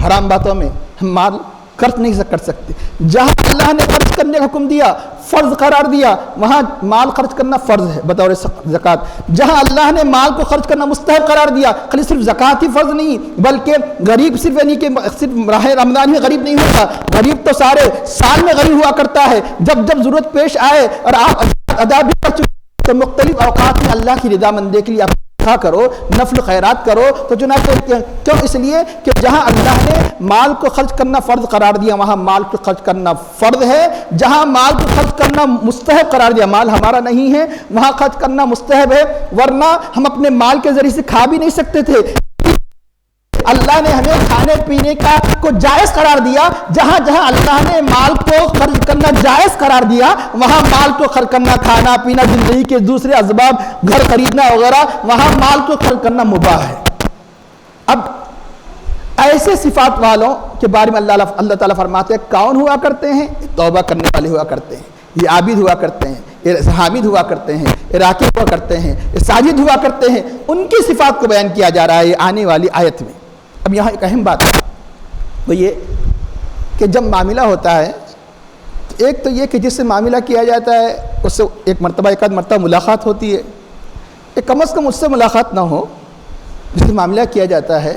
حرام باتوں میں ہم مال خرچ نہیں کر سکتے. جہاں اللہ نے خرچ کرنے کا حکم دیا، فرض قرار دیا، وہاں مال خرچ کرنا فرض ہے بطور زکوٰۃ. جہاں اللہ نے مال کو خرچ کرنا مستحب قرار دیا، خالی صرف زکوٰۃ ہی فرض نہیں بلکہ غریب صرف یعنی کہ صرف ماہ رمضان میں غریب نہیں ہوتا، غریب تو سارے سال میں غریب ہوا کرتا ہے. جب جب ضرورت پیش آئے اور آپ ادا بھی کر چکے تو مختلف اوقات میں اللہ کی رضا مندی کے لیے کرو، نفل خیرات کرو. تو چنانچہ کیوں؟ اس لیے کہ جہاں اللہ نے مال کو خرچ کرنا فرض قرار دیا وہاں مال کو خرچ کرنا فرض ہے. جہاں مال کو خرچ کرنا مستحب قرار دیا، مال ہمارا نہیں ہے، وہاں خرچ کرنا مستحب ہے. ورنہ ہم اپنے مال کے ذریعے سے کھا بھی نہیں سکتے تھے. اللہ نے ہمیں کھانے پینے کا کو جائز قرار دیا. جہاں جہاں اللہ نے مال کو خرچ کرنا جائز قرار دیا وہاں مال کو خرچ کرنا، کھانا پینا، زندگی کے دوسرے اسباب، گھر خریدنا وغیرہ، وہاں مال کو خرچ کرنا مباح ہے. اب ایسے صفات والوں کے بارے میں اللہ تعالیٰ فرماتے ہیں کون ہوا کرتے ہیں؟ توبہ کرنے والے ہوا کرتے ہیں، یہ عابد ہوا کرتے ہیں، یہ حامد ہوا کرتے ہیں، یہ راکع ہوا کرتے ہیں، یہ ساجد ہوا کرتے ہیں. ان کی صفات کو بیان کیا جا رہا ہے آنے والی آیت میں. اب یہاں ایک اہم بات ہے وہ یہ کہ جب معاملہ ہوتا ہے تو ایک تو یہ کہ جس سے معاملہ کیا جاتا ہے اس سے ایک مرتبہ ایک آدھ مرتبہ ملاقات ہوتی ہے. ایک کم از کم اس سے ملاقات نہ ہو جس سے معاملہ کیا جاتا ہے.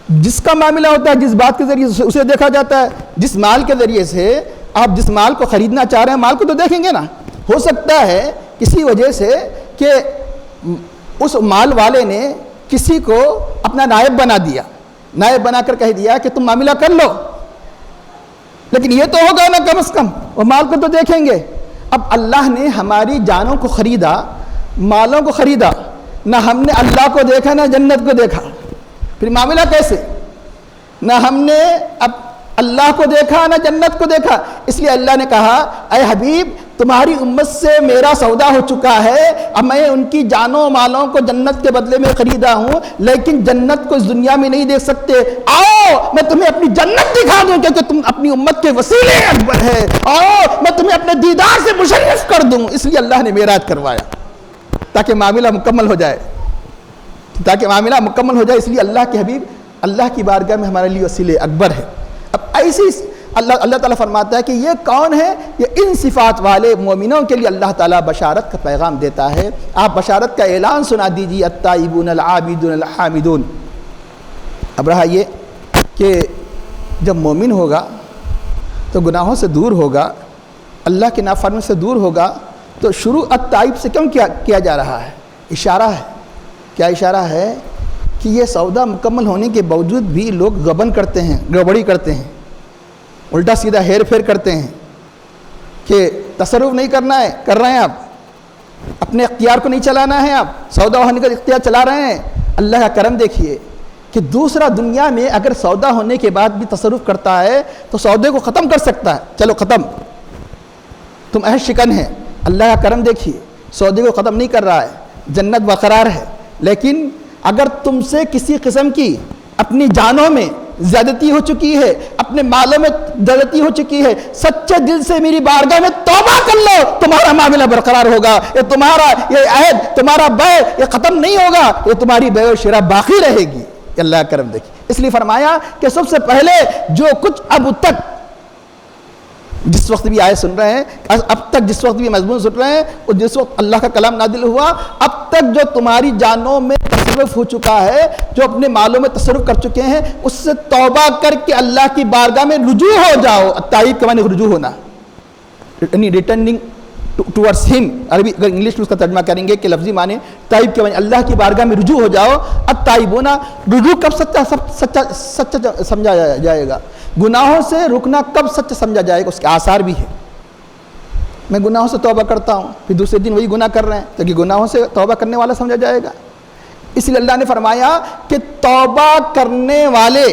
جس کا معاملہ ہوتا ہے جس بات کے ذریعے سے اسے دیکھا جاتا ہے. جس مال کے ذریعے سے آپ جس مال کو خریدنا چاہ رہے ہیں مال کو تو دیکھیں گے نا. ہو سکتا ہے کسی وجہ سے کہ اس مال والے نے کسی کو اپنا نائب بنا دیا، نائب بنا کر کہہ دیا کہ تم معاملہ کر لو، لیکن یہ تو ہوگا نا کم از کم وہ مال کو تو دیکھیں گے. اب اللہ نے ہماری جانوں کو خریدا، مالوں کو خریدا، نہ ہم نے اللہ کو دیکھا نہ جنت کو دیکھا. پھر معاملہ کیسے؟ نہ ہم نے اب اللہ کو دیکھا نہ جنت کو دیکھا. اس لیے اللہ نے کہا اے حبیب تمہاری امت سے میرا سودا ہو چکا ہے، اب میں ان کی جانوں مالوں کو جنت کے بدلے میں خریدا ہوں، لیکن جنت کو اس دنیا میں نہیں دیکھ سکتے. آؤ میں تمہیں اپنی جنت دکھا دوں کیونکہ تم اپنی امت کے وسیلے اکبر ہے. آؤ میں تمہیں اپنے دیدار سے مشرف کر دوں. اس لیے اللہ نے معراج کروایا تاکہ معاملہ مکمل ہو جائے، تاکہ معاملہ مکمل ہو جائے. اس لیے اللہ کے حبیب اللہ کی بارگاہ میں ہمارے لیے وسیلے اکبر ہے. اب ایسی اللہ تعالیٰ فرماتا ہے کہ یہ کون ہے؟ یہ ان صفات والے مومنوں کے لیے اللہ تعالیٰ بشارت کا پیغام دیتا ہے. آپ بشارت کا اعلان سنا دیجیے، التائبون العابدون الحامدون. اب رہا یہ کہ جب مومن ہوگا تو گناہوں سے دور ہوگا، اللہ کے نافرمانی سے دور ہوگا. تو شروع التائب سے کیوں کیا جا رہا ہے؟ اشارہ ہے. کیا اشارہ ہے؟ کہ یہ سودا مکمل ہونے کے باوجود بھی لوگ غبن کرتے ہیں، گڑبڑی کرتے ہیں، الٹا سیدھا ہیر پھیر کرتے ہیں کہ تصرف نہیں کرنا ہے، کر رہے ہیں آپ اپنے اختیار کو نہیں چلانا ہے، آپ سودا ہونے کا اختیار چلا رہے ہیں. اللہ کا کرم دیکھیے کہ دوسرا دنیا میں اگر سودا ہونے کے بعد بھی تصرف کرتا ہے تو سودے کو ختم کر سکتا ہے. چلو ختم، تم عہد شکن ہے. اللہ کا کرم دیکھیے سودے کو ختم نہیں کر رہا ہے، جنت برقرار ہے. لیکن اگر تم سے کسی قسم کی اپنی جانوں میں زیادتی ہو چکی ہے، اپنے مالوں میں زیادتی ہو چکی ہے، سچے دل سے میری بارگاہ میں توبہ کر لو، تمہارا معاملہ برقرار ہوگا. یہ تمہارا یہ عہد، تمہارا بیع یہ ختم نہیں ہوگا، یہ تمہاری بیع و شراء باقی رہے گی. اللہ کرم دیکھیے. اس لیے فرمایا کہ سب سے پہلے جو کچھ اب تک جس وقت بھی آئے سن رہے ہیں، اب تک جس وقت بھی مضمون سن رہے ہیں، اور جس وقت اللہ کا کلام نازل ہوا، اب تک جو تمہاری جانوں میں تصرف ہو چکا ہے، جو اپنے مالوں میں تصرف کر چکے ہیں، اس سے توبہ کر کے اللہ کی بارگاہ میں رجوع ہو جاؤ. التائب کے معنی رجوع ہونا، یعنی ریٹرننگ ٹورڈز ہم. عربی اگر انگلش میں اس کا ترجمہ کریں گے کہ لفظی معنی تائب کے معنی اللہ کی بارگاہ میں رجوع ہو جاؤ. التائبون، رجوع کب سچا سمجھا جائے گا؟ گناہوں سے رکنا کب سچ سمجھا جائے گا؟ اس کے آثار بھی ہیں. میں گناہوں سے توبہ کرتا ہوں پھر دوسرے دن وہی گناہ کر رہے ہیں تو کہ گناہوں سے توبہ کرنے والا سمجھا جائے گا. اس لیے اللہ نے فرمایا کہ توبہ کرنے والے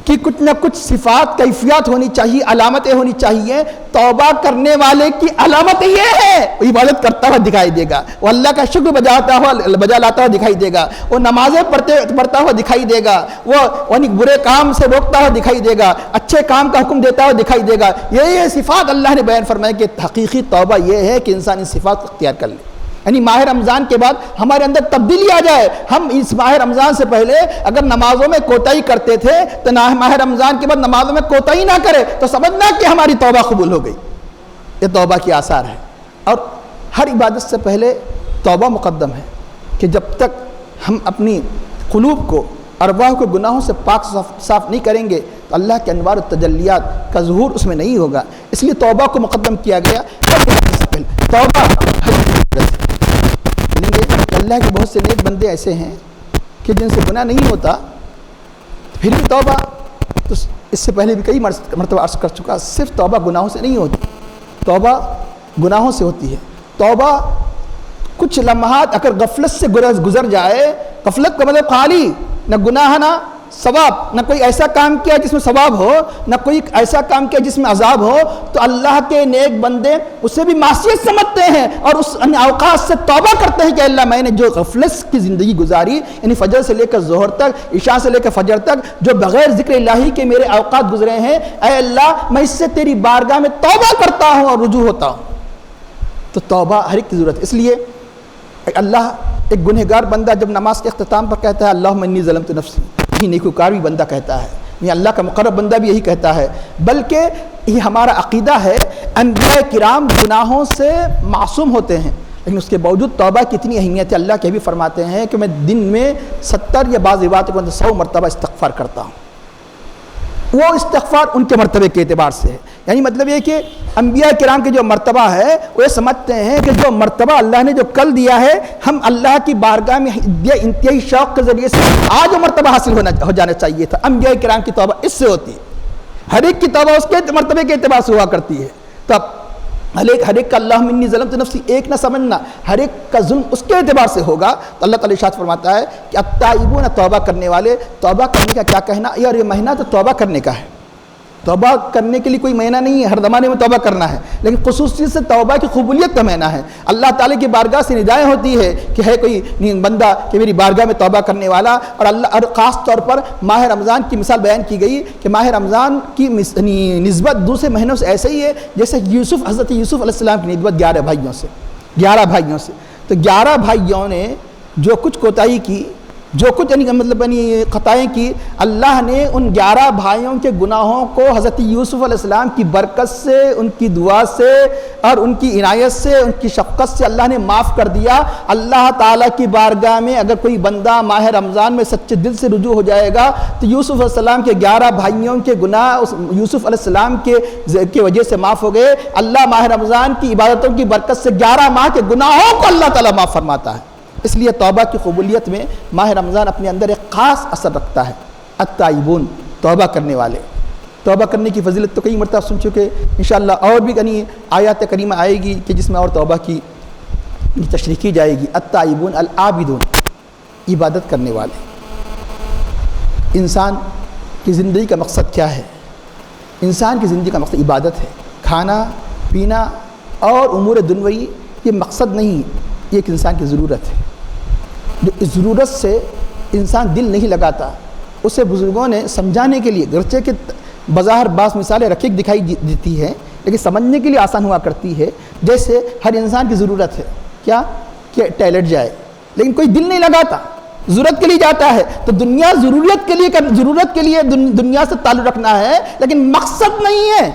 کی کچھ نہ کچھ صفات، کیفیات ہونی چاہیے، علامتیں ہونی چاہیے. توبہ کرنے والے کی علامت یہ ہے وہ عبادت کرتا ہوا دکھائی دے گا، وہ اللہ کا شکر بجا لاتا ہوا دکھائی دے گا، وہ نمازیں پڑھتا ہوا دکھائی دے گا، وہ برے کام سے روکتا ہوا دکھائی دے گا، اچھے کام کا حکم دیتا ہوا دکھائی دے گا. یہ صفات اللہ نے بیان فرمایا کہ حقیقی توبہ یہ ہے کہ انسان ان صفات کو اختیار کر لے. یعنی ماہ رمضان کے بعد ہمارے اندر تبدیلی آ جائے. ہم اس ماہ رمضان سے پہلے اگر نمازوں میں کوتاہی کرتے تھے تو ماہ رمضان کے بعد نمازوں میں کوتاہی نہ کرے تو سمجھنا کہ ہماری توبہ قبول ہو گئی. یہ توبہ کی آثار ہے. اور ہر عبادت سے پہلے توبہ مقدم ہے کہ جب تک ہم اپنی قلوب کو ارواح کو گناہوں سے پاک صاف نہیں کریں گے تو اللہ کے انوار و تجلیات کا ظہور اس میں نہیں ہوگا. اس لیے توبہ کو مقدم کیا گیا. توبہ اللہ کے بہت سے نیک بندے ایسے ہیں کہ جن سے گناہ نہیں ہوتا پھر بھی توبہ، تو اس سے پہلے بھی کئی مرتبہ عرض کر چکا، صرف توبہ گناہوں سے نہیں ہوتی، توبہ گناہوں سے ہوتی ہے. توبہ کچھ لمحات اگر غفلت سے گزر جائے، غفلت کا مطلب خالی نہ گناہ نہ ثواب، نہ کوئی ایسا کام کیا جس میں ثواب ہو، نہ کوئی ایسا کام کیا جس میں عذاب ہو، تو اللہ کے نیک بندے اسے بھی معصیت سمجھتے ہیں اور اس اوقات سے توبہ کرتے ہیں کہ اللہ میں نے جو غفلت کی زندگی گزاری، یعنی فجر سے لے کر ظہر تک، عشاء سے لے کر فجر تک جو بغیر ذکر الہی کے میرے اوقات گزرے ہیں، اے اللہ میں اس سے تیری بارگاہ میں توبہ کرتا ہوں اور رجوع ہوتا ہوں. تو توبہ ہر ایک کی ضرورت ہے. اس لیے اللہ ایک گنہگار بندہ جب نماز کے اختتام پر کہتا ہے اللہم انی ظلمت نفسی، یہی نیکوکار بھی بندہ کہتا ہے، یہ اللہ کا مقرب بندہ بھی یہی کہتا ہے. بلکہ یہ ہمارا عقیدہ ہے انبیاء کرام گناہوں سے معصوم ہوتے ہیں لیکن اس کے باوجود توبہ کی اتنی اہمیت ہے. اللہ کے بھی فرماتے ہیں کہ میں دن میں 70 یا بعض روایتوں کے 100 مرتبہ استغفار کرتا ہوں. وہ استغفار ان کے مرتبے کے اعتبار سے ہے. یعنی مطلب یہ کہ انبیاء کرام کے جو مرتبہ ہے وہ یہ سمجھتے ہیں کہ جو مرتبہ اللہ نے جو کل دیا ہے ہم اللہ کی بارگاہ میں انتہائی شوق کے ذریعے سے آج وہ مرتبہ حاصل ہو جانا چاہیے تھا. انبیاء کرام کی توبہ اس سے ہوتی ہے. ہر ایک کی توبہ اس کے مرتبے کے اعتبار سے ہوا کرتی ہے. تو اب ہر ایک کا اللہم انی ظلمت نفسی ایک نہ سمجھنا، ہر ایک کا ظلم اس کے اعتبار سے ہوگا. تو اللہ تعالی ارشاد فرماتا ہے کہ التائبون، توبہ کرنے والے. توبہ کرنے کا کیا کہنا، یار یہ مہینہ تو توبہ کرنے کا ہے. توبہ کرنے کے لیے کوئی مہینہ نہیں ہے، ہر زمانے میں توبہ کرنا ہے، لیکن خصوصیت سے توبہ کی قبولیت کا مہینہ ہے. اللہ تعالیٰ کی بارگاہ سے ندائیں ہوتی ہے کہ ہے کوئی بندہ کہ میری بارگاہ میں توبہ کرنے والا. اور خاص طور پر ماہ رمضان کی مثال بیان کی گئی کہ ماہ رمضان کی نسبت دوسرے مہینوں سے ایسے ہی ہے جیسے حضرت یوسف علیہ السلام کی نسبت 11 بھائیوں سے. تو 11 بھائیوں نے جو کچھ کوتاہی کی، جو کچھ مطلب خطائیں کی، اللہ نے ان 11 بھائیوں کے گناہوں کو حضرت یوسف علیہ السلام کی برکت سے، ان کی دعا سے اور ان کی عنایت سے، ان کی شفقت سے اللہ نے معاف کر دیا. اللہ تعالیٰ کی بارگاہ میں اگر کوئی بندہ ماہ رمضان میں سچے دل سے رجوع ہو جائے گا تو یوسف علیہ السلام کے 11 بھائیوں کے گناہ اس یوسف علیہ السلام کے وجہ سے معاف ہو گئے. اللہ ماہ رمضان کی عبادتوں کی برکت سے 11 ماہ کے گناہوں کو اللہ تعالیٰ معاف فرماتا ہے. اس لیے توبہ کی قبولیت میں ماہ رمضان اپنے اندر ایک خاص اثر رکھتا ہے. التائبون، توبہ کرنے والے. توبہ کرنے کی فضیلت تو کئی مرتبہ سن چکے، انشاءاللہ اور بھی آیات کریمہ آئے گی کہ جس میں اور توبہ کی تشریح کی جائے گی. التائبون العابدون، عبادت کرنے والے. انسان کی زندگی کا مقصد کیا ہے؟ انسان کی زندگی کا مقصد عبادت ہے. کھانا پینا اور امور دنیوی یہ مقصد نہیں، یہ ایک انسان کی ضرورت ہے. جو اس ضرورت سے انسان دل نہیں لگاتا، اسے بزرگوں نے سمجھانے کے لیے گرچہ کہ بظاہر بعض مثالیں رقیق دکھائی دیتی ہیں لیکن سمجھنے کے لیے آسان ہوا کرتی ہے. جیسے ہر انسان کی ضرورت ہے کیا کہ ٹوائلٹ جائے، لیکن کوئی دل نہیں لگاتا، ضرورت کے لیے جاتا ہے. تو دنیا ضرورت کے لیے دنیا سے تعلق رکھنا ہے لیکن مقصد نہیں ہے.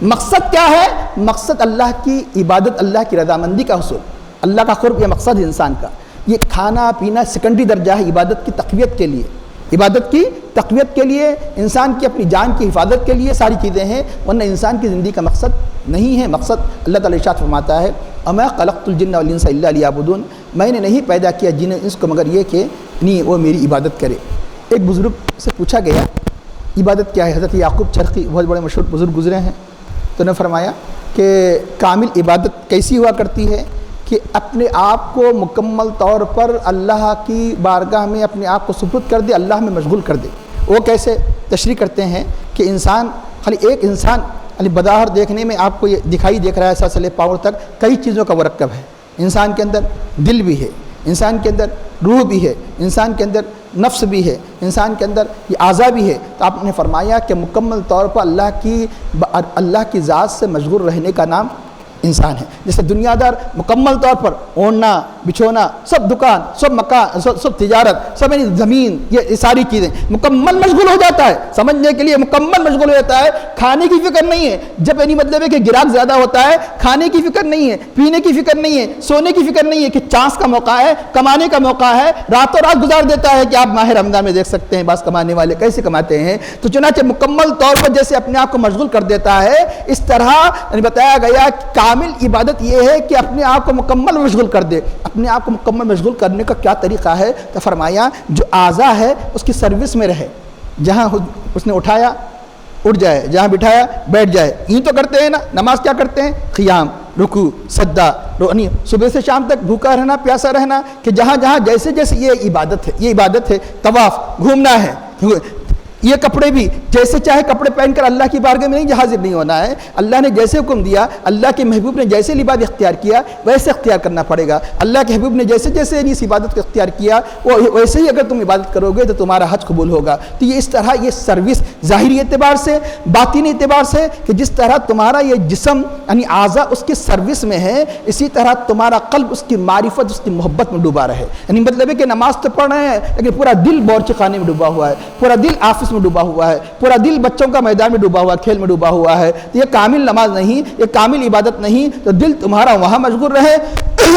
مقصد کیا ہے؟ مقصد اللہ کی عبادت، اللہ کی رضامندی کا حصول، اللہ کا قرب. یہ مقصد ہے انسان کا. یہ کھانا پینا سیکنڈری درجہ ہے عبادت کی تقویت کے لیے. عبادت کی تقویت کے لیے، انسان کی اپنی جان کی حفاظت کے لیے ساری چیزیں ہیں، ورنہ انسان کی زندگی کا مقصد نہیں ہے. مقصد اللہ تعالی ارشاد فرماتا ہے اما خلقت الجن والانس الا لیعبدون، میں نے نہیں پیدا کیا جن انس کو مگر یہ کہ نہیں وہ میری عبادت کرے. ایک بزرگ سے پوچھا گیا عبادت کیا ہے؟ حضرت یعقوب چرخی بہت بڑے مشہور بزرگ گزرے ہیں، تو نے فرمایا کہ کامل عبادت کیسی ہوا کرتی ہے کہ اپنے آپ کو مکمل طور پر اللہ کی بارگاہ میں اپنے آپ کو سپرد کر دے، اللہ میں مشغول کر دے. وہ کیسے تشریح کرتے ہیں کہ انسان خالی ایک انسان بظاہر دیکھنے میں آپ کو یہ دکھائی دیکھ رہا ہے سر سے لے پاؤں تک کئی چیزوں کا مرکب ہے. انسان کے اندر دل بھی ہے، انسان کے اندر روح بھی ہے، انسان کے اندر نفس بھی ہے، انسان کے اندر یہ اعضاء بھی ہے. تو آپ نے فرمایا کہ مکمل طور پر اللہ کی ذات سے مشغول رہنے کا نام انسان ہے. جیسے دنیا دار مکمل طور پر اوڑھنا بچھونا سب دکان سب مکان سب تجارت سب یعنی زمین یہ ساری چیزیں مکمل مشغول ہو جاتا ہے, سمجھنے کے لیے مکمل مشغول ہو جاتا ہے. کھانے کی فکر نہیں ہے, جب یعنی مطلب ہے کہ گراہک زیادہ ہوتا ہے کھانے کی فکر نہیں ہے, پینے کی فکر نہیں ہے, سونے کی فکر نہیں ہے کہ چانس کا موقع ہے, کمانے کا موقع ہے, راتوں رات گزار دیتا ہے کہ آپ ماہ رمضان میں دیکھ سکتے ہیں بعض کمانے والے کیسے کماتے ہیں. تو چنانچہ مکمل طور پر جیسے اپنے آپ کو مشغول کر دیتا ہے اس طرح یعنی بتایا گیا کامل عبادت یہ ہے کہ اپنے آپ کو مکمل مشغول کر دے. اپنے آپ کو مکمل مشغول کرنے کا کیا طریقہ ہے؟ تو فرمایا جو اعضاء ہے اس کی سروس میں رہے, جہاں اس نے اٹھایا اٹھ جائے, جہاں بٹھایا بیٹھ جائے. یوں تو کرتے ہیں نا, نماز کیا کرتے ہیں؟ قیام, رکوع, سجدہ, صبح سے شام تک بھوکا رہنا پیاسا رہنا کہ جہاں جہاں جیسے جیسے یہ عبادت ہے, یہ عبادت ہے. طواف گھومنا ہے, یہ کپڑے بھی جیسے چاہے کپڑے پہن کر اللہ کی بارگاہ میں نہیں حاضر نہیں ہونا ہے. اللہ نے جیسے حکم دیا, اللہ کے محبوب نے جیسے لباس اختیار کیا ویسے اختیار کرنا پڑے گا. اللہ کے محبوب نے جیسے جیسے اس عبادت کو اختیار کیا ویسے ہی اگر تم عبادت کرو گے تو تمہارا حج قبول ہوگا. تو یہ اس طرح یہ سروس ظاہری اعتبار سے باطنی اعتبار سے کہ جس طرح تمہارا یہ جسم یعنی اعضاء اس کی سروس میں ہے اسی طرح تمہارا قلب اس کی معرفت اس کی محبت میں ڈوبا رہے. یعنی مطلب ہے کہ نماز تو پڑھ رہے ہیں لیکن پورا دل باورچی خانے میں ڈوبا ہوا ہے, پورا دل آفس میں ڈوبا ہوا ہے, پورا دل بچوں کا میدان میں ڈوبا ہوا ہے, کھیل میں ڈوبا ہوا ہے. تو یہ کامل نماز نہیں, یہ کامل عبادت نہیں. تو دل تمہارا وہاں مشغول رہے.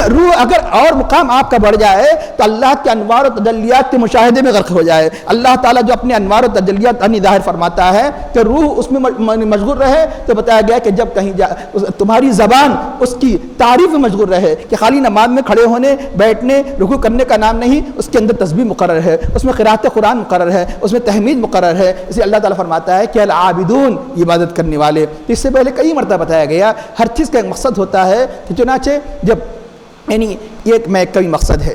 روح اگر اور مقام آپ کا بڑھ جائے تو اللہ کے انوار و تجلیات کے مشاہدے میں غرق ہو جائے. اللہ تعالیٰ جو اپنے انوار و تجلیات ظاہر فرماتا ہے کہ روح اس میں مشغول رہے. تو بتایا گیا کہ جب کہیں تمہاری زبان اس کی تعریف میں مشغول رہے کہ خالی نماز میں کھڑے ہونے بیٹھنے رکوع کرنے کا نام نہیں, اس کے اندر تسبیح مقرر ہے, اس میں قرات قرآن مقرر ہے, اس میں تحمید مقرر ہے. اسی اللہ تعالیٰ فرماتا ہے کہ العابدون عبادت کرنے والے. اس سے پہلے کئی مرتبہ بتایا گیا ہر چیز کا ایک مقصد ہوتا ہے کہ چنانچہ جب یعنی ایک محک کا بھی مقصد ہے,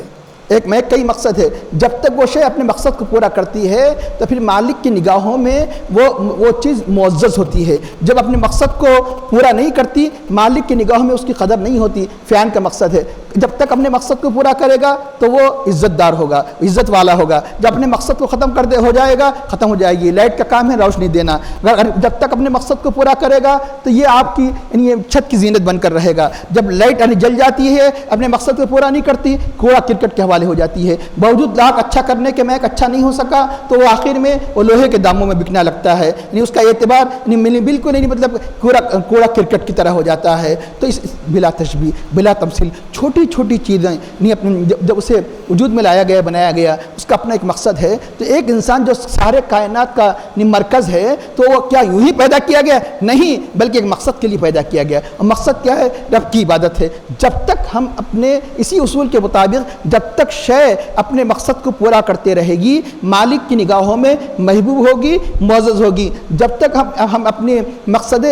ایک محک کا ہی مقصد ہے. جب تک وہ شے اپنے مقصد کو پورا کرتی ہے تو پھر مالک کی نگاہوں میں وہ چیز معزز ہوتی ہے. جب اپنے مقصد کو پورا نہیں کرتی مالک کی نگاہوں میں اس کی قدر نہیں ہوتی. فیان کا مقصد ہے, جب تک اپنے مقصد کو پورا کرے گا تو وہ عزت دار ہوگا, عزت والا ہوگا. جب اپنے مقصد کو ختم کر دے ہو جائے گا ختم ہو جائے گی. لائٹ کا کام ہے روشنی دینا, جب تک اپنے مقصد کو پورا کرے گا تو یہ آپ کی یعنی چھت کی زینت بن کر رہے گا. جب لائٹ یعنی جل جاتی ہے اپنے مقصد کو پورا نہیں کرتی کوڑا کرکٹ کے حوالے ہو جاتی ہے. باوجود لاکھ اچھا کرنے کے محک اچھا نہیں ہو سکا تو وہ آخر میں وہ لوہے کے داموں میں بکنا لگتا ہے. یعنی اس کا اعتبار یعنی بالکل نہیں مطلب کوڑا کرکٹ کی طرح ہو جاتا ہے. تو اس بلا تشبیہ بلا تمثیل چھوٹی چھوٹی چیزیں نہیں اپنے جب اسے وجود میں لایا گیا بنایا گیا اس کا اپنا ایک مقصد ہے. تو ایک انسان جو سارے کائنات کا مرکز ہے تو وہ کیا یوں ہی پیدا کیا گیا؟ نہیں, بلکہ ایک مقصد کے لیے پیدا کیا گیا. اور مقصد کیا ہے؟ رب کی عبادت ہے. جب تک ہم اپنے اسی اصول کے مطابق جب تک شے اپنے مقصد کو پورا کرتے رہے گی مالک کی نگاہوں میں محبوب ہوگی معزز ہوگی. جب تک ہم اپنے مقصد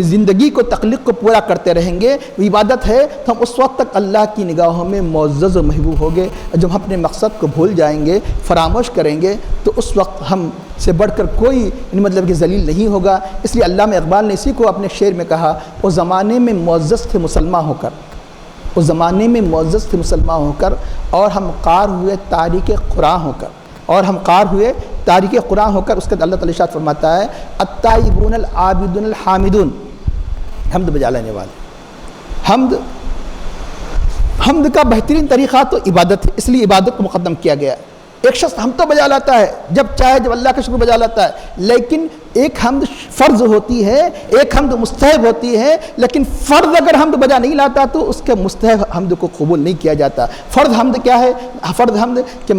زندگی کو تخلیق کو پورا کرتے رہیں گے عبادت ہے تو ہم اس وقت تک اللہ کی نگاہوں میں معزز و محبوب ہوگے. جب ہم اپنے مقصد کو بھول جائیں گے فراموش کریں گے تو اس وقت ہم سے بڑھ کر کوئی مطلب کہ ذلیل نہیں ہوگا. اس لیے علامہ اقبال نے اسی کو اپنے شعر میں کہا, وہ زمانے میں معزز تھے مسلمان ہو کر, وہ زمانے میں معزز تھے مسلمان ہو کر اور ہم قار ہوئے تاریک قرآن ہو کر, اور ہم قار ہوئے تاریک قرآن ہو کر. اس کا اللہ تعالیٰ ارشاد فرماتا ہے التائبون العابدون الحامدون, حمد بجا لانے والے. حمد کا بہترین طریقہ تو عبادت ہے, اس لیے عبادت کو مقدم کیا گیا. ایک شخص ہم تو بجا لاتا ہے جب چاہے جب اللہ کا شکر بجا لاتا ہے, لیکن ایک حمد فرض ہوتی ہے ایک حمد مستحب ہوتی ہے. لیکن فرض اگر حمد بجا نہیں لاتا تو اس کے مستحب حمد کو قبول نہیں کیا جاتا. فرض حمد کیا ہے؟ فرض حمد کہ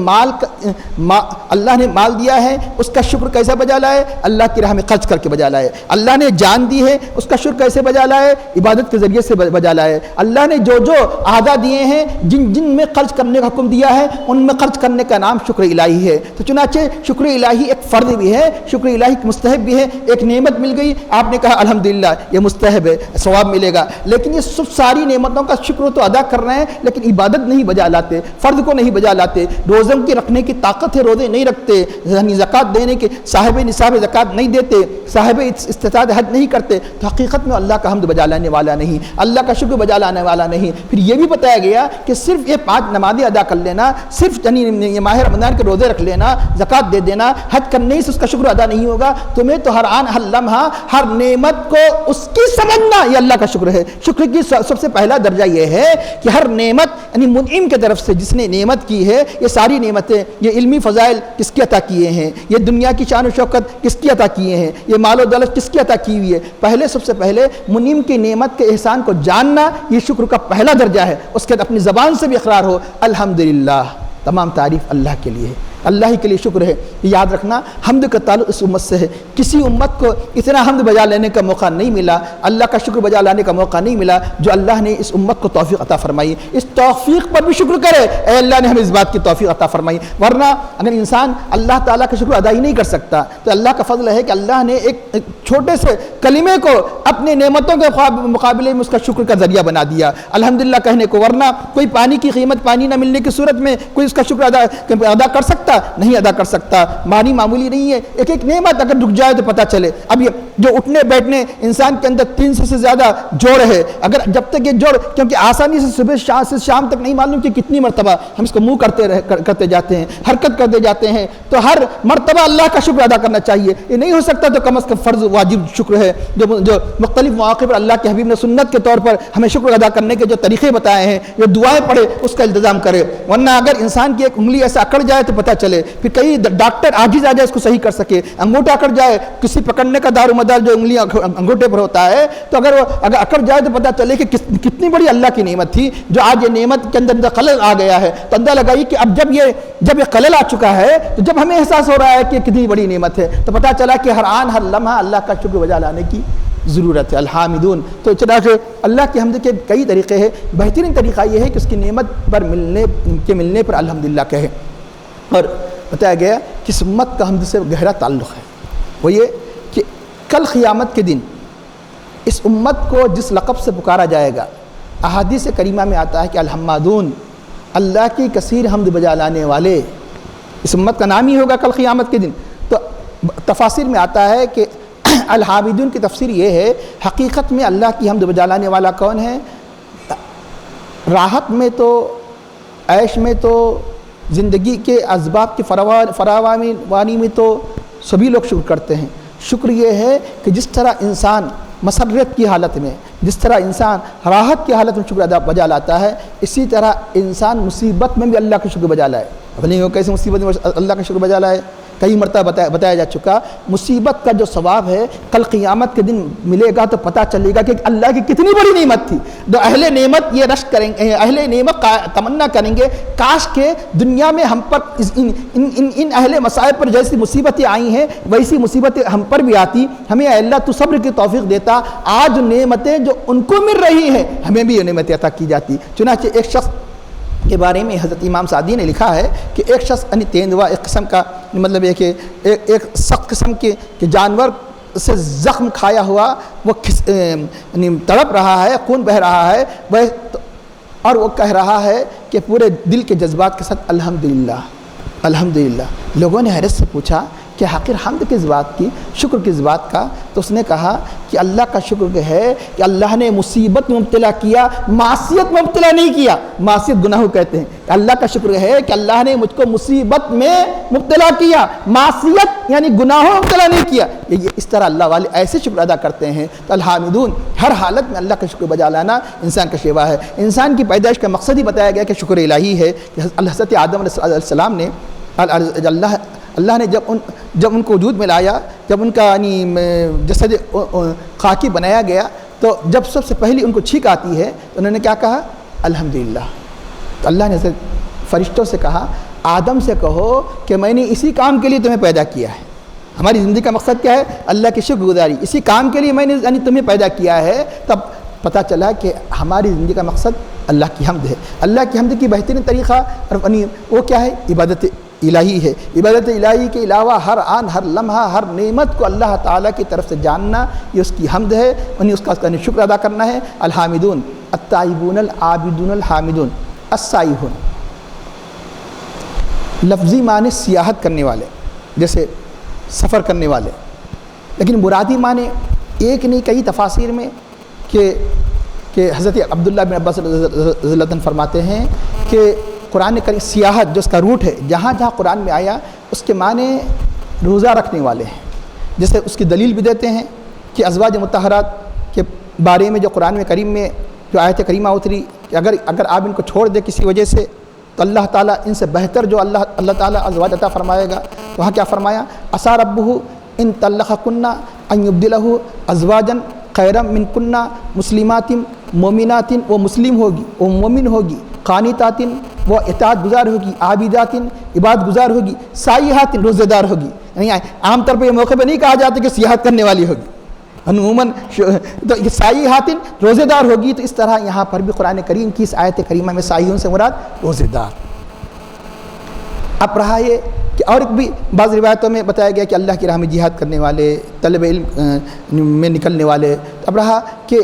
اللہ نے مال دیا ہے اس کا شکر کیسے بجا لائے؟ اللہ کی راہ میں خرچ کر کے بجا لائے. اللہ نے جان دی ہے اس کا شکر کیسے بجا لائے؟ عبادت کے ذریعے سے بجا لائے. اللہ نے جو اعضاء دیے ہیں جن میں خرچ کرنے کا حکم دیا ہے ان میں خرچ کرنے کا نام شکر الہی ہے. تو چنانچہ شکر الہی ایک فرض بھی ہے, شکر الہی ایک مستحب بھی ہے. ایک نعمت مل گئی آپ نے کہا الحمدللہ یہ مستحب ہے ثواب ملے گا, لیکن یہ سب ساری نعمتوں کا شکر تو ادا کر رہے ہیں لیکن عبادت نہیں بجا لاتے, فرض کو نہیں بجا لاتے. روزوں کی رکھنے کی طاقت ہے روزے نہیں رکھتے, زکوٰۃ دینے کے صاحب نصاب زکوٰۃ نہیں دیتے, صاحب استطاعت حج نہیں کرتے, تو حقیقت میں اللہ کا حمد بجا لانے والا نہیں, اللہ کا شکر بجا لانے والا نہیں. پھر یہ بھی بتایا گیا کہ صرف یہ 5 نمازیں ادا کر لینا, صرف ماہ رمضان کے روزے رکھ لینا, زکوٰۃ دے دینا, حج کرنے سے اس کا شکر ادا نہیں ہوگا. تمہیں تو ہر آن ہر لمحہ ہر نعمت کو اس کی سمجھنا یہ اللہ کا شکر ہے۔ شکر کی سب سے پہلا درجہ یہ ہے کہ ہر نعمت یعنی منعم کی طرف سے جس نے نعمت کی ہے، یہ ساری نعمتیں، یہ علمی فضائل کس کی عطا کیے ہیں، یہ دنیا کی شان و شوکت کس کی عطا کیے ہیں، یہ مال و دولت کس کی عطا کی ہوئی ہے، سب سے پہلے منعم کی نعمت کے احسان کو جاننا یہ شکر کا پہلا درجہ ہے۔ اس کے بعد اپنی زبان سے بھی اقرار ہو الحمدللہ، تمام تعریف اللہ کے لیے، اللہ ہی کے لیے شکر ہے۔ یاد رکھنا حمد کا تعلق اس امت سے ہے۔ کسی امت کو اتنا حمد بجا لینے کا موقع نہیں ملا، اللہ کا شکر بجا لانے کا موقع نہیں ملا جو اللہ نے اس امت کو توفیق عطا فرمائی۔ اس توفیق پر بھی شکر کرے، اے اللہ نے ہمیں اس بات کی توفیق عطا فرمائی۔ ورنہ اگر انسان اللہ تعالیٰ کا شکر ادا ہی نہیں کر سکتا تو اللہ کا فضل ہے کہ اللہ نے ایک چھوٹے سے کلمے کو اپنے نعمتوں کے مقابلے میں اس کا شکر کا ذریعہ بنا دیا الحمدللہ کہنے کو۔ ورنہ کوئی پانی کی قیمت، پانی نہ ملنے کی صورت میں کوئی اس کا شکر ادا کر سکتا؟ نہیں ادا کر سکتا۔ مانی معمولی نہیں ہے، ایک ایک نعمت اگر رک جائے تو پتہ چلے۔ اب یہ جو اٹھنے بیٹھنے انسان کے اندر 300 سے زیادہ جوڑ ہے، اگر جب تک یہ جوڑ کیونکہ آسانی سے صبح سے شام تک نہیں معلوم کہ کتنی مرتبہ ہم اس کو منہ کرتے جاتے ہیں، حرکت کرتے جاتے ہیں، تو ہر مرتبہ اللہ کا شکر ادا کرنا چاہیے۔ یہ نہیں ہو سکتا تو کم از کم فرض واجب شکر ہے جو مختلف مواقع پر اللہ کے حبیب نے سنت کے طور پر ہمیں شکر ادا کرنے کے جو طریقے بتائے ہیں، جو دعائیں پڑھے اس کا التزام کرے۔ ورنہ اگر انسان کی ایک انگلی ایسا اکڑ جائے تو پتہ چلے، پھر کئی ڈاکٹر عاجز آ جائے اس کو صحیح کر سکے۔ انگوٹھا اکڑ جائے، کسی پکڑنے کا دار و مدار جو انگلیاں انگوٹھے پر ہوتا ہے، تو اگر اکڑ جائے تو پتہ چلے کہ کتنی بڑی اللہ کی نعمت تھی جو آج یہ نعمت کے اندر خلل آ گیا ہے۔ تو اندازہ لگائیے کہ اب جب یہ خلل آ چکا ہے تو جب ہمیں احساس ہو رہا ہے کہ کتنی بڑی نعمت ہے تو پتہ چلا کہ ہر آن ہر لمحہ اللہ کا شکر بجا لانے کی ضرورت ہے۔ الحامدون۔ تو چنانچہ اللہ کی حمد کے کئی طریقے ہیں، بہترین طریقہ یہ ہے کہ اس کی نعمت پر ملنے پر الحمدللہ کہے۔ اور بتایا گیا کہ اس امت کا حمد سے گہرا تعلق ہے، وہ یہ کہ کل قیامت کے دن اس امت کو جس لقب سے پکارا جائے گا، احادیث کریمہ میں آتا ہے کہ الحمادون، اللہ کی کثیر حمد بجا لانے والے، اس امت کا نام ہی ہوگا کل قیامت کے دن۔ تو تفاسیر میں آتا ہے کہ الحامدون کی تفسیر یہ ہے، حقیقت میں اللہ کی حمد بجا لانے والا کون ہے؟ راحت میں تو، عیش میں تو، زندگی کے اسباب کی فراوانی میں تو سبھی لوگ شکر کرتے ہیں۔ شکر یہ ہے کہ جس طرح انسان مسرت کی حالت میں، جس طرح انسان راحت کی حالت میں شکر بجا لاتا ہے، اسی طرح انسان مصیبت میں بھی اللہ کا شکر بجا لائے۔ اپنی وہ کیسے مصیبت میں اللہ کا شکر بجا لائے؟ کئی مرتبہ بتایا جا چکا، مصیبت کا جو ثواب ہے کل قیامت کے دن ملے گا تو پتہ چلے گا کہ اللہ کی کتنی بڑی نعمت تھی۔ تو اہل نعمت یہ رشک کریں گے، اہل نعمت تمنا کریں گے کاش کہ دنیا میں ہم پر ان اہل مصائب پر جیسی مصیبتیں آئی ہیں ویسی مصیبتیں ہم پر بھی آتی، ہمیں اے اللہ تو صبر کی توفیق دیتا، آج نعمتیں جو ان کو مل رہی ہیں ہمیں بھی یہ نعمتیں عطا کی جاتی۔ چنانچہ ایک شخص کے بارے میں حضرت امام سعدی نے لکھا ہے کہ ایک شخص یعنی تیندوا، ایک قسم کا مطلب یہ کہ ایک سخت قسم کے جانور سے زخم کھایا ہوا وہ یعنی تڑپ رہا ہے، خون بہہ رہا ہے، اور وہ کہہ رہا ہے کہ پورے دل کے جذبات کے ساتھ الحمدللہ الحمدللہ۔ لوگوں نے حیرت سے پوچھا کہ آخر حمد کس بات کی، شکر کس بات کا؟ تو اس نے کہا کہ اللہ کا شکر ہے کہ اللہ نے مصیبت میں مبتلا کیا، معصیت میں مبتلا نہیں کیا۔ معصیت گناہ کہتے ہیں۔ اللہ کا شکر ہے کہ اللہ نے مجھ کو مصیبت میں مبتلا کیا، معصیت یعنی گناہوں میں مبتلا نہیں کیا۔ یہ اس طرح اللہ والے ایسے شکر ادا کرتے ہیں۔ تو الحامدون، ہر حالت میں اللہ کا شکر بجا لانا انسان کا شیوا ہے۔ انسان کی پیدائش کا مقصد ہی بتایا گیا کہ شکر الہی ہے۔ حضرت آدم علیہ السلام نے اللہ نے جب ان کو وجود میں لایا، جب ان کا یعنی جسد خاکی بنایا گیا، تو جب سب سے پہلی ان کو چھینک آتی ہے تو انہوں نے کیا کہا؟ الحمدللہ۔ تو اللہ نے فرشتوں سے کہا آدم سے کہو کہ میں نے اسی کام کے لیے تمہیں پیدا کیا ہے۔ ہماری زندگی کا مقصد کیا ہے؟ اللہ کی شکر گزاری، اسی کام کے لیے میں نے یعنی تمہیں پیدا کیا ہے۔ تب پتہ چلا کہ ہماری زندگی کا مقصد اللہ کی حمد ہے۔ اللہ کی حمد کی بہترین طریقہ یعنی وہ کیا ہے؟ عبادت الہی ہے۔ عبادت الہی کے علاوہ ہر آن ہر لمحہ ہر نعمت کو اللہ تعالیٰ کی طرف سے جاننا، یہ اس کی حمد ہے، یعنی اس کا شکر ادا کرنا ہے۔ الحامدون التائبون العابدون الحامدون السائحون، لفظی معنی سیاحت کرنے والے، جیسے سفر کرنے والے، لیکن مرادی معنی ایک نہیں کئی تفاسیر میں کہ حضرت عبداللہ بن عباس رضی اللہ عنہ فرماتے ہیں کہ قرآن کریم سیاحت جو اس کا روٹ ہے، جہاں جہاں قرآن میں آیا اس کے معنی روزہ رکھنے والے ہیں، جیسے اس کی دلیل بھی دیتے ہیں کہ ازواج مطہرات کے بارے میں جو قرآن کریم میں جو آیت کریمہ اتری کہ اگر آپ ان کو چھوڑ دیں کسی وجہ سے تو اللہ تعالیٰ ان سے بہتر جو اللہ تعالیٰ ازواج عطا فرمائے گا. وہاں کیا فرمایا؟ عسیٰ ربہ ان طلقکن ان یبدلہ ازواجا خیرا منکن مسلمات مومنات، وہ مسلم ہوگی، وہ مومن ہوگی، قانتات وہ اطاعت گزار ہوگی، عابدات عبادت گزار ہوگی، سائحات روزے دار ہوگی. یعنی عام طور پہ یہ موقع پہ نہیں کہا جاتا کہ سیاحت کرنے والی ہوگی، عموماً تو یہ سائحات روزے دار ہوگی. تو اس طرح یہاں پر بھی قرآن کریم کی اس آیت کریمہ میں سائحوں سے مراد روزے دار. اب رہا یہ کہ اور بھی بعض روایتوں میں بتایا گیا کہ اللہ کی راہ میں جہاد کرنے والے، طلب علم میں نکلنے والے. اب رہا کہ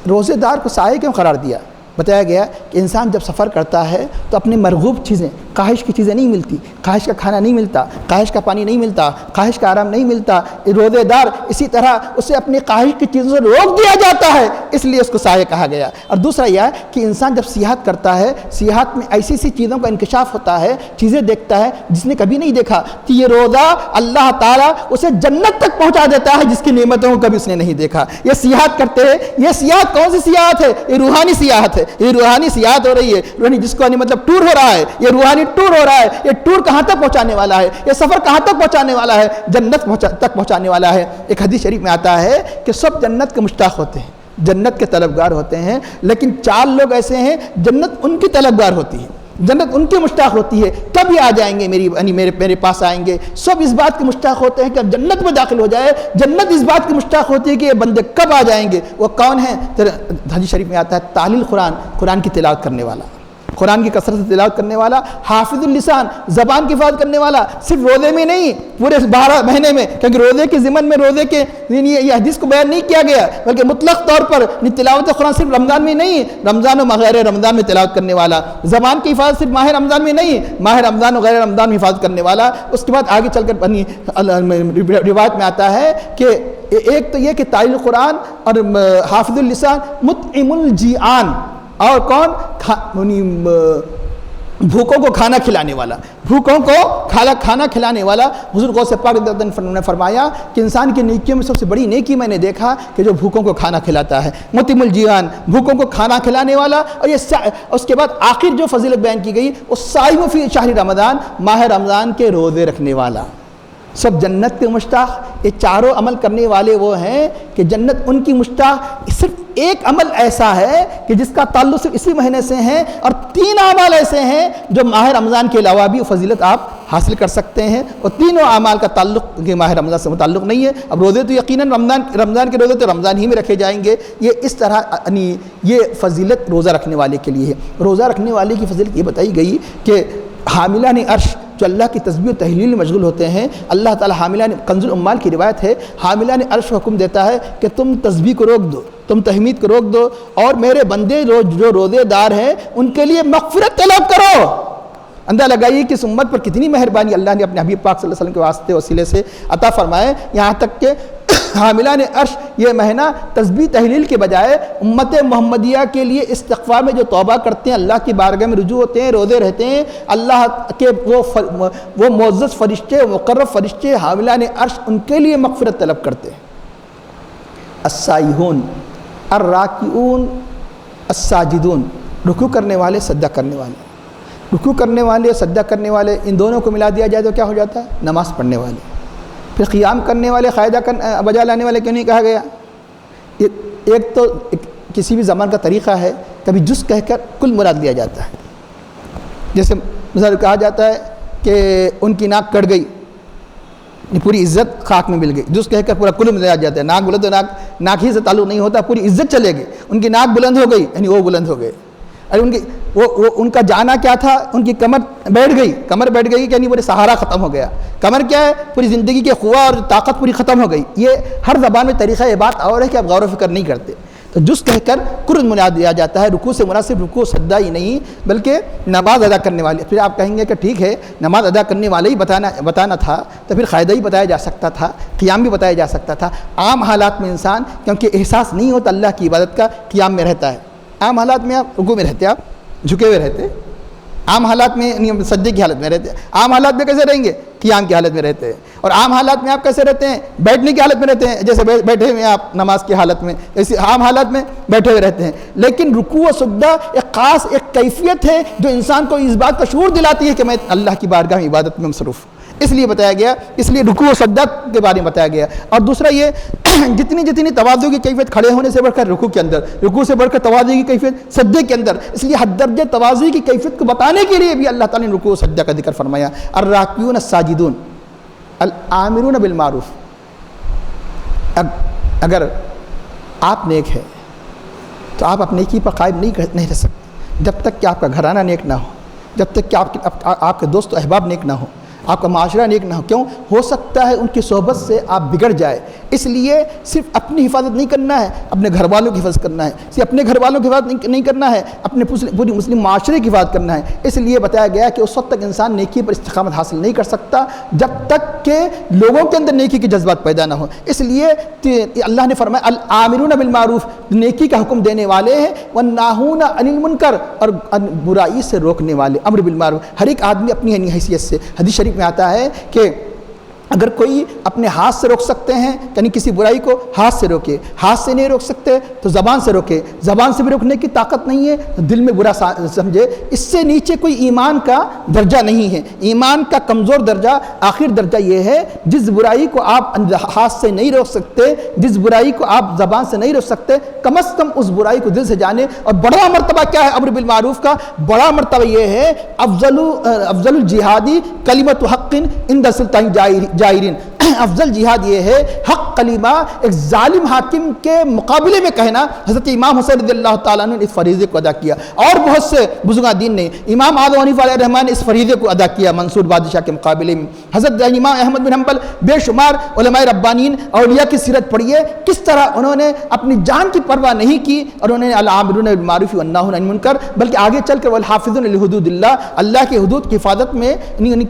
روزے دار کو سائے کیوں قرار دیا؟ بتایا گیا کہ انسان جب سفر کرتا ہے تو اپنی مرغوب چیزیں، خواہش کی چیزیں نہیں ملتی، خواہش کا کھانا نہیں ملتا، خواہش کا پانی نہیں ملتا، خواہش کا آرام نہیں ملتا. روزے دار اسی طرح اسے اپنی خواہش کی چیزوں سے روک دیا جاتا ہے، اس لیے اس کو سایہ کہا گیا. اور دوسرا یہ ہے کہ انسان جب سیاحت کرتا ہے، سیاحت میں ایسی سی چیزوں کا انکشاف ہوتا ہے، چیزیں دیکھتا ہے جس نے کبھی نہیں دیکھا. تو یہ روزہ اللہ تعالیٰ اسے جنت تک پہنچا دیتا ہے جس کی نعمتوں کو کبھی اس نے نہیں دیکھا. یہ سیاحت کرتے ہیں، یہ سیاحت کون سی سیاحت ہے؟ یہ روحانی سیاحت ہے. یہ روحانی سیاحت ہو رہی ہے، روحانی جس کو مطلب ٹور ہو رہا ہے، یہ روحانی ٹور ہو رہا ہے. یہ ٹور کہاں تک پہنچانے والا ہے؟ یہ سفر کہاں تک پہنچانے والا ہے؟ جنت تک پہنچانے والا ہے. ایک حدیث شریف میں آتا ہے کہ سب جنت کے مشتاق ہوتے ہیں، جنت کے طلبگار ہوتے ہیں، لیکن 4 لوگ ایسے ہیں جنت ان کی طلبگار ہوتی ہے، جنت ان کی مشتاق ہوتی ہے. کبھی آ جائیں گے میرے پاس آئیں گے. سب اس بات کے مشتاق ہوتے ہیں کہ اب جنت میں داخل ہو جائے. جنت اس بات کی مشتاق ہوتی ہے کہ یہ بندے کب آ جائیں گے. وہ کون ہیں؟ حدیث شریف میں آتا ہے تعلیل قرآن کی تلاوت کرنے والا، قرآن کی کثرت سے تلاوت کرنے والا، حافظ اللسان زبان کی حفاظت کرنے والا. صرف روزے میں نہیں، پورے 12 مہینے میں، کیونکہ روزے کے ضمن میں روزے کے یہ حدیث کو بیان نہیں کیا گیا، بلکہ مطلق طور پر تلاوت قرآن صرف رمضان میں نہیں، رمضان و غیر رمضان میں تلاوت کرنے والا. زبان کی حفاظت صرف ماہ رمضان میں نہیں، ماہ رمضان و غیر رمضان میں حفاظت کرنے والا. اس کے بعد آگے چل کر روایت میں آتا ہے کہ ایک تو یہ کہ تعلیل قرآن اور حافظ اللسان، مطعم الجیعان، اور کون؟ بھوکوں کو کھانا کھلانے والا، بھوکوں کو کھانا کھلانے والا. حضور غوث پاک نے فرمایا کہ انسان کی نیکیوں میں سب سے بڑی نیکی میں نے دیکھا کہ جو بھوکوں کو کھانا کھلاتا ہے. مطعم الجیعان، بھوکوں کو کھانا کھلانے والا. اور یہ اس کے بعد آخر جو فضیلت بیان کی گئی وہ صائم فی شہر رمضان، ماہ رمضان کے روزے رکھنے والا. سب جنت کے مشتاق. یہ چاروں عمل کرنے والے وہ ہیں کہ جنت ان کی مشتاق. صرف ایک عمل ایسا ہے کہ جس کا تعلق صرف اسی مہینے سے ہے، اور 3 اعمال ایسے ہیں جو ماہ رمضان کے علاوہ بھی فضیلت آپ حاصل کر سکتے ہیں، اور تینوں اعمال کا تعلق ماہ رمضان سے متعلق نہیں ہے. اب روزے تو یقیناً رمضان کے روزے تو رمضان ہی میں رکھے جائیں گے. یہ اس طرح یعنی یہ فضیلت روزہ رکھنے والے کے لیے ہے. روزہ رکھنے والے کی فضیلت یہ بتائی گئی کہ حاملان عرش جو اللہ کی تسبیح و تحلیل میں مشغول ہوتے ہیں، اللہ تعالی حاملان کنز الاموال کی روایت ہے، حاملان عرش کو حکم دیتا ہے کہ تم تسبیح کو روک دو، تم تحمید کو روک دو، اور میرے بندے جو روزے دار ہیں ان کے لیے مغفرت طلب کرو. اندازہ لگائیے کہ اس امت پر کتنی مہربانی اللہ نے اپنے حبیب پاک صلی اللہ علیہ وسلم کے واسطے وسیلے سے عطا فرمائے. یہاں تک کہ حاملان عرش یہ مہینہ تسبیح تحلیل کے بجائے امت محمدیہ کے لیے استغفار میں جو توبہ کرتے ہیں، اللہ کی بارگاہ میں رجوع ہوتے ہیں، روزے رہتے ہیں، اللہ کے وہ معزز فرشتے، مقرب فرشتے حاملان عرش ان کے لیے مغفرت طلب کرتے ہیں. السائحون، الراکعون، الساجدون، رکوع کرنے والے، سجدہ کرنے والے. رکوع کرنے والے، سجدہ کرنے والے، ان دونوں کو ملا دیا جائے تو کیا ہو جاتا ہے؟ نماز پڑھنے والے. پھر قیام کرنے والے، قاعدہ بجا لانے والے کیوں نہیں کہا گیا؟ ایک تو کسی بھی زمان کا طریقہ ہے، کبھی جز کہہ کر کل مراد لیا جاتا ہے. جیسے مثلا کہا جاتا ہے کہ ان کی ناک کٹ گئی، پوری عزت خاک میں مل گئی. جز کہہ کر پورا کل میں لیا جاتا ہے. ناک بلند، تو ناک ہی سے تعلق نہیں ہوتا، پوری عزت چلے گی. ان کی ناک بلند ہو گئی یعنی وہ بلند ہو گئے. ان کا جانا کیا تھا؟ ان کی کمر بیٹھ گئی. کمر بیٹھ گئی یعنی پورے سہارا ختم ہو گیا. کمر کیا ہے؟ پوری زندگی کے قوہ اور طاقت پوری ختم ہو گئی. یہ ہر زبان میں طریقہ یہ بات اور ہے کہ آپ غور و فکر نہیں کرتے. تو جز کہہ کر قرب مناد دیا جاتا ہے. رکوع سے مناسب رکوع سجدہ ہی نہیں بلکہ نماز ادا کرنے والے. پھر آپ کہیں گے کہ ٹھیک ہے نماز ادا کرنے والے ہی بتانا تھا تو پھر قاعدہ ہی بتایا جا سکتا تھا، قیام بھی بتایا جا سکتا تھا. عام حالات میں انسان کیونکہ احساس نہیں ہوتا اللہ کی عبادت کا، قیام میں رہتا ہے. عام حالات میں آپ رکوع میں رہتے، آپ جھکے ہوئے رہتے. عام حالات میں سجدے کی حالت میں رہتے ہیں، عام حالات میں کیسے رہیں گے؟ قیام کی حالت میں رہتے ہیں. اور عام حالات میں آپ کیسے رہتے ہیں؟ بیٹھنے کی حالت میں رہتے ہیں، جیسے بیٹھے ہوئے آپ نماز کی حالت میں، ایسے عام حالات میں بیٹھے ہوئے رہتے ہیں. لیکن رکوع و سجدہ ایک خاص ایک کیفیت ہے جو انسان کو اس بات کا شعور دلاتی ہے کہ میں اللہ کی بارگاہ میں عبادت میں مصروف ہوں. اس لیے بتایا گیا، اس لیے رکوع و سجدہ کے بارے میں بتایا گیا. اور دوسرا یہ جتنی تواضع کی کیفیت کھڑے ہونے سے بڑھ کر رکوع کے اندر، رکوع سے بڑھ کر تواضع کی کیفیت سجدے کے اندر، اس لیے حد درجہ تواضع کی کیفیت کو بتانے کے لیے بھی اللہ تعالیٰ نے رکوع و سجدہ کا ذکر فرمایا. الراکعون الساجدون الآمرون بالمعروف. اگر آپ نیک ہے تو آپ اپنے نیکی پر قائم نہیں رہ سکتے جب تک کہ آپ کا گھرانہ نیک نہ ہو، جب تک کہ آپ کے دوست و احباب نیک نہ ہو، آپ کا معاشرہ نیک نہ ہو. کیوں؟ ہو سکتا ہے ان کی صحبت سے آپ بگڑ جائے. اس لیے صرف اپنی حفاظت نہیں کرنا ہے، اپنے گھر والوں کی حفاظت کرنا ہے. صرف اپنے گھر والوں کی حفاظت نہیں کرنا ہے، اپنے پوری مسلم معاشرے کی حفاظت کرنا ہے. اس لیے بتایا گیا کہ اس وقت تک انسان نیکی پر استقامت حاصل نہیں کر سکتا جب تک کہ لوگوں کے اندر نیکی کے جذبات پیدا نہ ہو. اس لیے اللہ نے فرمایا الآمرون بالمعروف، نیکی کا حکم دینے والے ہیں، والناہون عن المنکر، اور برائی سے روکنے والے. امر بالمعروف ہر ایک آدمی اپنی حیثیت سے. حدیث شریف میں آتا ہے کہ اگر کوئی اپنے ہاتھ سے روک سکتے ہیں، یعنی کسی برائی کو ہاتھ سے روکے، ہاتھ سے نہیں روک سکتے تو زبان سے روکے، زبان سے بھی روکنے کی طاقت نہیں ہے تو دل میں برا سمجھے. اس سے نیچے کوئی ایمان کا درجہ نہیں ہے. ایمان کا کمزور درجہ، آخر درجہ یہ ہے جس برائی کو آپ ہاتھ سے نہیں روک سکتے، جس برائی کو آپ زبان سے نہیں روک سکتے، کم از کم اس برائی کو دل سے جانے. اور بڑا مرتبہ کیا ہے امر بالمعروف کا؟ بڑا مرتبہ یہ ہے افضل الجہادی کلمۃ حق عند سلطان جائرین. افضل جہاد یہ ہے حق کلمہ ایک ظالم حاکم کے مقابلے میں کہنا. حضرت امام حسین رضی اللہ تعالیٰ نے اس فریضے کو ادا کیا، اور بہت سے بزرگان دین نے. امام اعظم حنیفہ علیہ الرحمٰن نے اس فریضے کو ادا کیا منصور بادشاہ کے مقابلے میں. حضرت امام احمد بن حنبل، بے شمار علماء ربانین اولیاء کی سیرت پڑھیے کس طرح انہوں نے اپنی جان کی پرواہ نہیں کی اور انہوں نے الآمرون بالمعروف والناہون عن المنکر، بلکہ آگے چل کر والحافظون لحدود اللہ، اللہ کی حدود کی حفاظت میں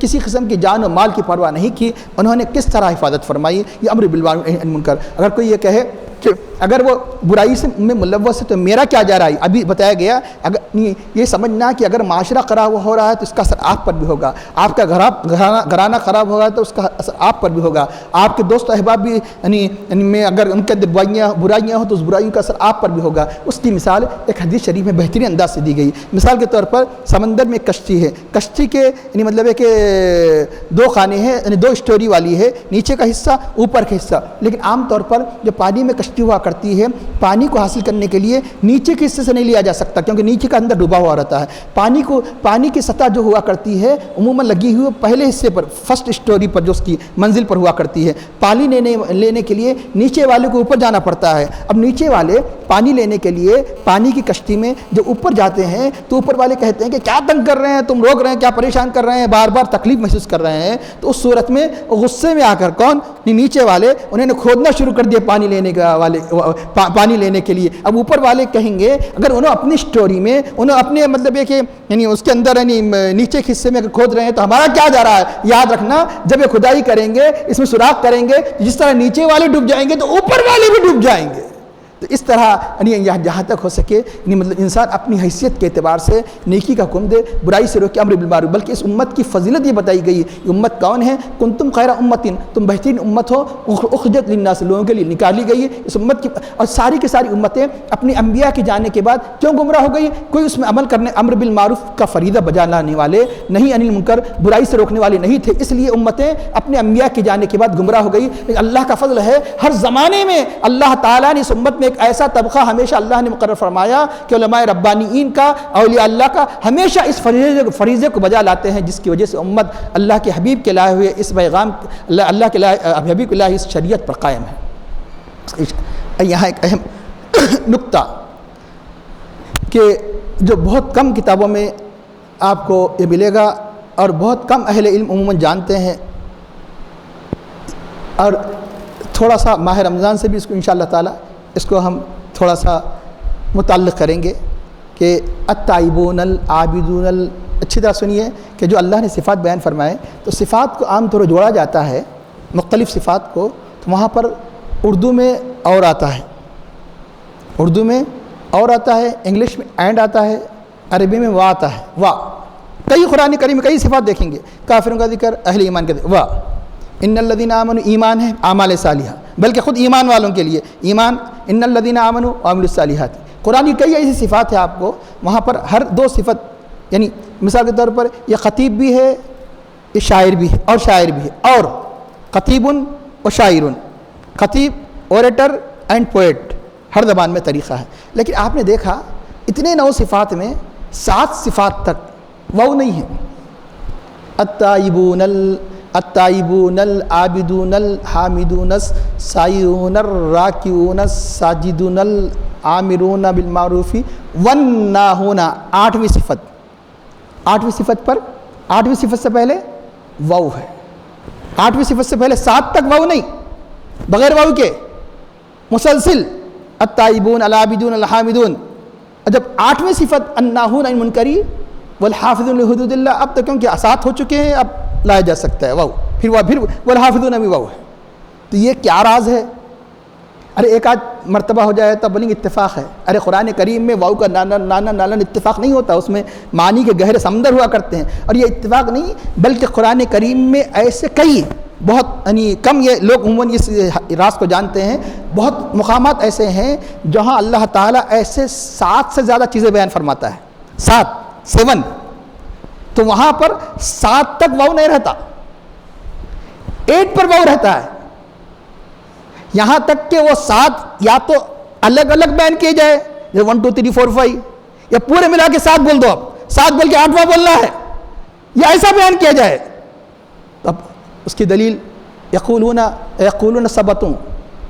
کسی قسم کی جان و مال کی پرواہ نہیں کی. انہوں نے کس طرح حفاظت فرمائی؟ یہ امر بالمعروف والنہی عن المنکر. اگر کوئی یہ کہے کہ اگر وہ برائی سے میں ملوث ہے تو میرا کیا جا رہا ہے؟ ابھی بتایا گیا اگر یہ سمجھنا کہ اگر معاشرہ خراب ہو رہا ہے تو اس کا اثر آپ پر بھی ہوگا، آپ کا گھرانہ خراب ہوگا تو اس کا اثر آپ پر بھی ہوگا، آپ کے دوست و احباب بھی یعنی میں اگر ان کے اندر برائیاں ہوں تو اس برائیوں کا اثر آپ پر بھی ہوگا. اس کی مثال ایک حدیث شریف میں بہترین انداز سے دی گئی. مثال کے طور پر سمندر میں کشتی ہے، کشتی کے یعنی مطلب ہے کہ دو خانے ہیں، یعنی دو اسٹوری والی ہے، نیچے کا حصہ اوپر کا حصہ. لیکن عام طور پر جو پانی میں کشتی ہوا کرتی ہے، پانی کو حاصل کرنے کے لیے نیچے کے حصے سے نہیں لیا جا سکتا کیونکہ نیچے کا اندر ڈوبا ہوا رہتا ہے. پانی کی سطح جو ہوا کرتی ہے عموماً لگی ہوئی پہلے حصے پر، فرسٹ اسٹوری پر جو اس کی منزل پر ہوا کرتی ہے. پانی لینے کے لیے نیچے والے کو اوپر جانا پڑتا ہے. اب نیچے والے پانی لینے کے لیے پانی کی کشتی میں جب اوپر جاتے ہیں تو اوپر والے کہتے ہیں کہ کیا تنگ کر رہے ہیں، تم روک رہے ہیں، کیا پریشان کر رہے ہیں، بار بار تکلیف محسوس کر رہے ہیں. تو اس صورت میں غصے میں آ کر کون نیچے والے انہوں نے کھودنا شروع کر دیا پانی لینے کے لیے. اب اوپر والے کہیں گے اگر انہوں اپنی سٹوری میں انہوں اپنے مطلب یہ کہ یعنی اس کے اندر یعنی نیچے کے حصے میں اگر کھود رہے ہیں تو ہمارا کیا جا رہا ہے؟ یاد رکھنا جب یہ کھدائی کریں گے، اس میں سوراخ کریں گے، جس طرح نیچے والے ڈوب جائیں گے تو اوپر والے بھی ڈوب جائیں گے. تو اس طرح یعنی جہاں تک ہو سکے مطلب انسان اپنی حیثیت کے اعتبار سے نیکی کا حکم دے، برائی سے روکے، امر بالمعروف. بلکہ اس امت کی فضیلت یہ بتائی گئی. یہ امت کون ہے؟ کنتم خیر امتن، تم بہترین امت ہو، اخرجت للناس، لوگوں کے لیے نکالی گئی. اس امت کی اور ساری کی ساری امتیں اپنی انبیاء کے جانے کے بعد کیوں گمراہ ہو گئی؟ کوئی اس میں عمل کرنے، امر بالمعروف کا فریضہ بجا لانے والے نہیں، عن المنکر برائی سے روکنے والے نہیں تھے. اس لیے امتیں اپنے انبیاء کے جانے کے بعد گمراہ ہو گئی. اللہ کا فضل ہے ہر زمانے میں اللہ تعالیٰ نے اس امت میں ایک ایسا طبقہ ہمیشہ اللہ نے مقرر فرمایا کہ علماء ربانیین کا، اولیاء اللہ کا ہمیشہ اس فریضے کو بجا لاتے ہیں، جس کی وجہ سے امت اللہ کے حبیب کے لائے ہوئے اس پیغام، اللہ کے حبیب کے لائے اس شریعت پر قائم ہے. یہاں ایک اہم نقطہ کہ جو بہت کم کتابوں میں آپ کو یہ ملے گا اور بہت کم اہل علم عموماً جانتے ہیں، اور تھوڑا سا ماہ رمضان سے بھی اس کو انشاءاللہ تعالی اس کو ہم تھوڑا سا متعلق کریں گے کہ التائبون العابدون اچھی طرح سنیے کہ جو اللہ نے صفات بیان فرمائے تو صفات کو عام طور پر جوڑا جاتا ہے مختلف صفات کو، تو وہاں پر اردو میں اور آتا ہے، اردو میں اور آتا ہے، انگلش میں اینڈ آتا ہے، عربی میں وا آتا ہے. وا کئی قرآن کریم میں کئی صفات دیکھیں گے، کافروں کا ذکر، اہل ایمان کا ذکر، واہ ان الذین آمنوا ایمان ہے اعمال صالحہ، بلکہ خود ایمان والوں کے لیے ایمان، ان الذین آمنوا وعملوا الصالحات، قرآن کی کئی ایسی صفات ہیں آپ کو وہاں پر ہر دو صفت، یعنی مثال کے طور پر یہ خطیب بھی ہے، یہ شاعر بھی ہے اور شاعر بھی ہے، اور خطیب و شاعر، خطیب اوریٹر اینڈ پوئٹ، ہر زبان میں طریقہ ہے، لیکن آپ نے دیکھا اتنے 9 صفات میں 7 صفات تک واو نہیں ہے، التائبون العابدون الحامدون السائحون الراکعون الساجدون العامرون بالمعروف والناہون، 8ویں صفت، 8ویں صفت پر 8ویں صفت سے پہلے واو ہے، 8ویں صفت سے پہلے 7 تک واو نہیں، بغیر واو کے مسلسل التائبون العابدون الحامدون، جب 8ویں صفت الناہون عن المنکر والحافظون لحدود اللہ، اب تو کیونکہ 7 ہو چکے ہیں اب لایا جا سکتا ہے واو، پھر والحافظون بھی واو ہے، تو یہ کیا راز ہے؟ ارے ایک آدھ مرتبہ ہو جائے تو بولیں گے اتفاق ہے، ارے قرآن کریم میں واو کا نالن اتفاق نہیں ہوتا، اس میں معنی کے گہرے سمندر ہوا کرتے ہیں، اور یہ اتفاق نہیں بلکہ قرآن کریم میں ایسے کئی بہت یعنی کم یہ لوگ عموماً اس راز کو جانتے ہیں، بہت مقامات ایسے ہیں جہاں اللہ تعالیٰ ایسے 7 سے زیادہ چیزیں بیان فرماتا ہے، 7 تو وہاں پر 7 تک واو نہیں رہتا، 8 پر واو رہتا ہے، یہاں تک کہ وہ 7 یا تو الگ الگ بیان کیے جائے، 1 2 3 4 5، یا پورے ملا کے 7 بول دو، اب 7 بول کے 8واں بولنا ہے، یا ایسا بیان کیا جائے، اب اس کی دلیل یقولون سبتون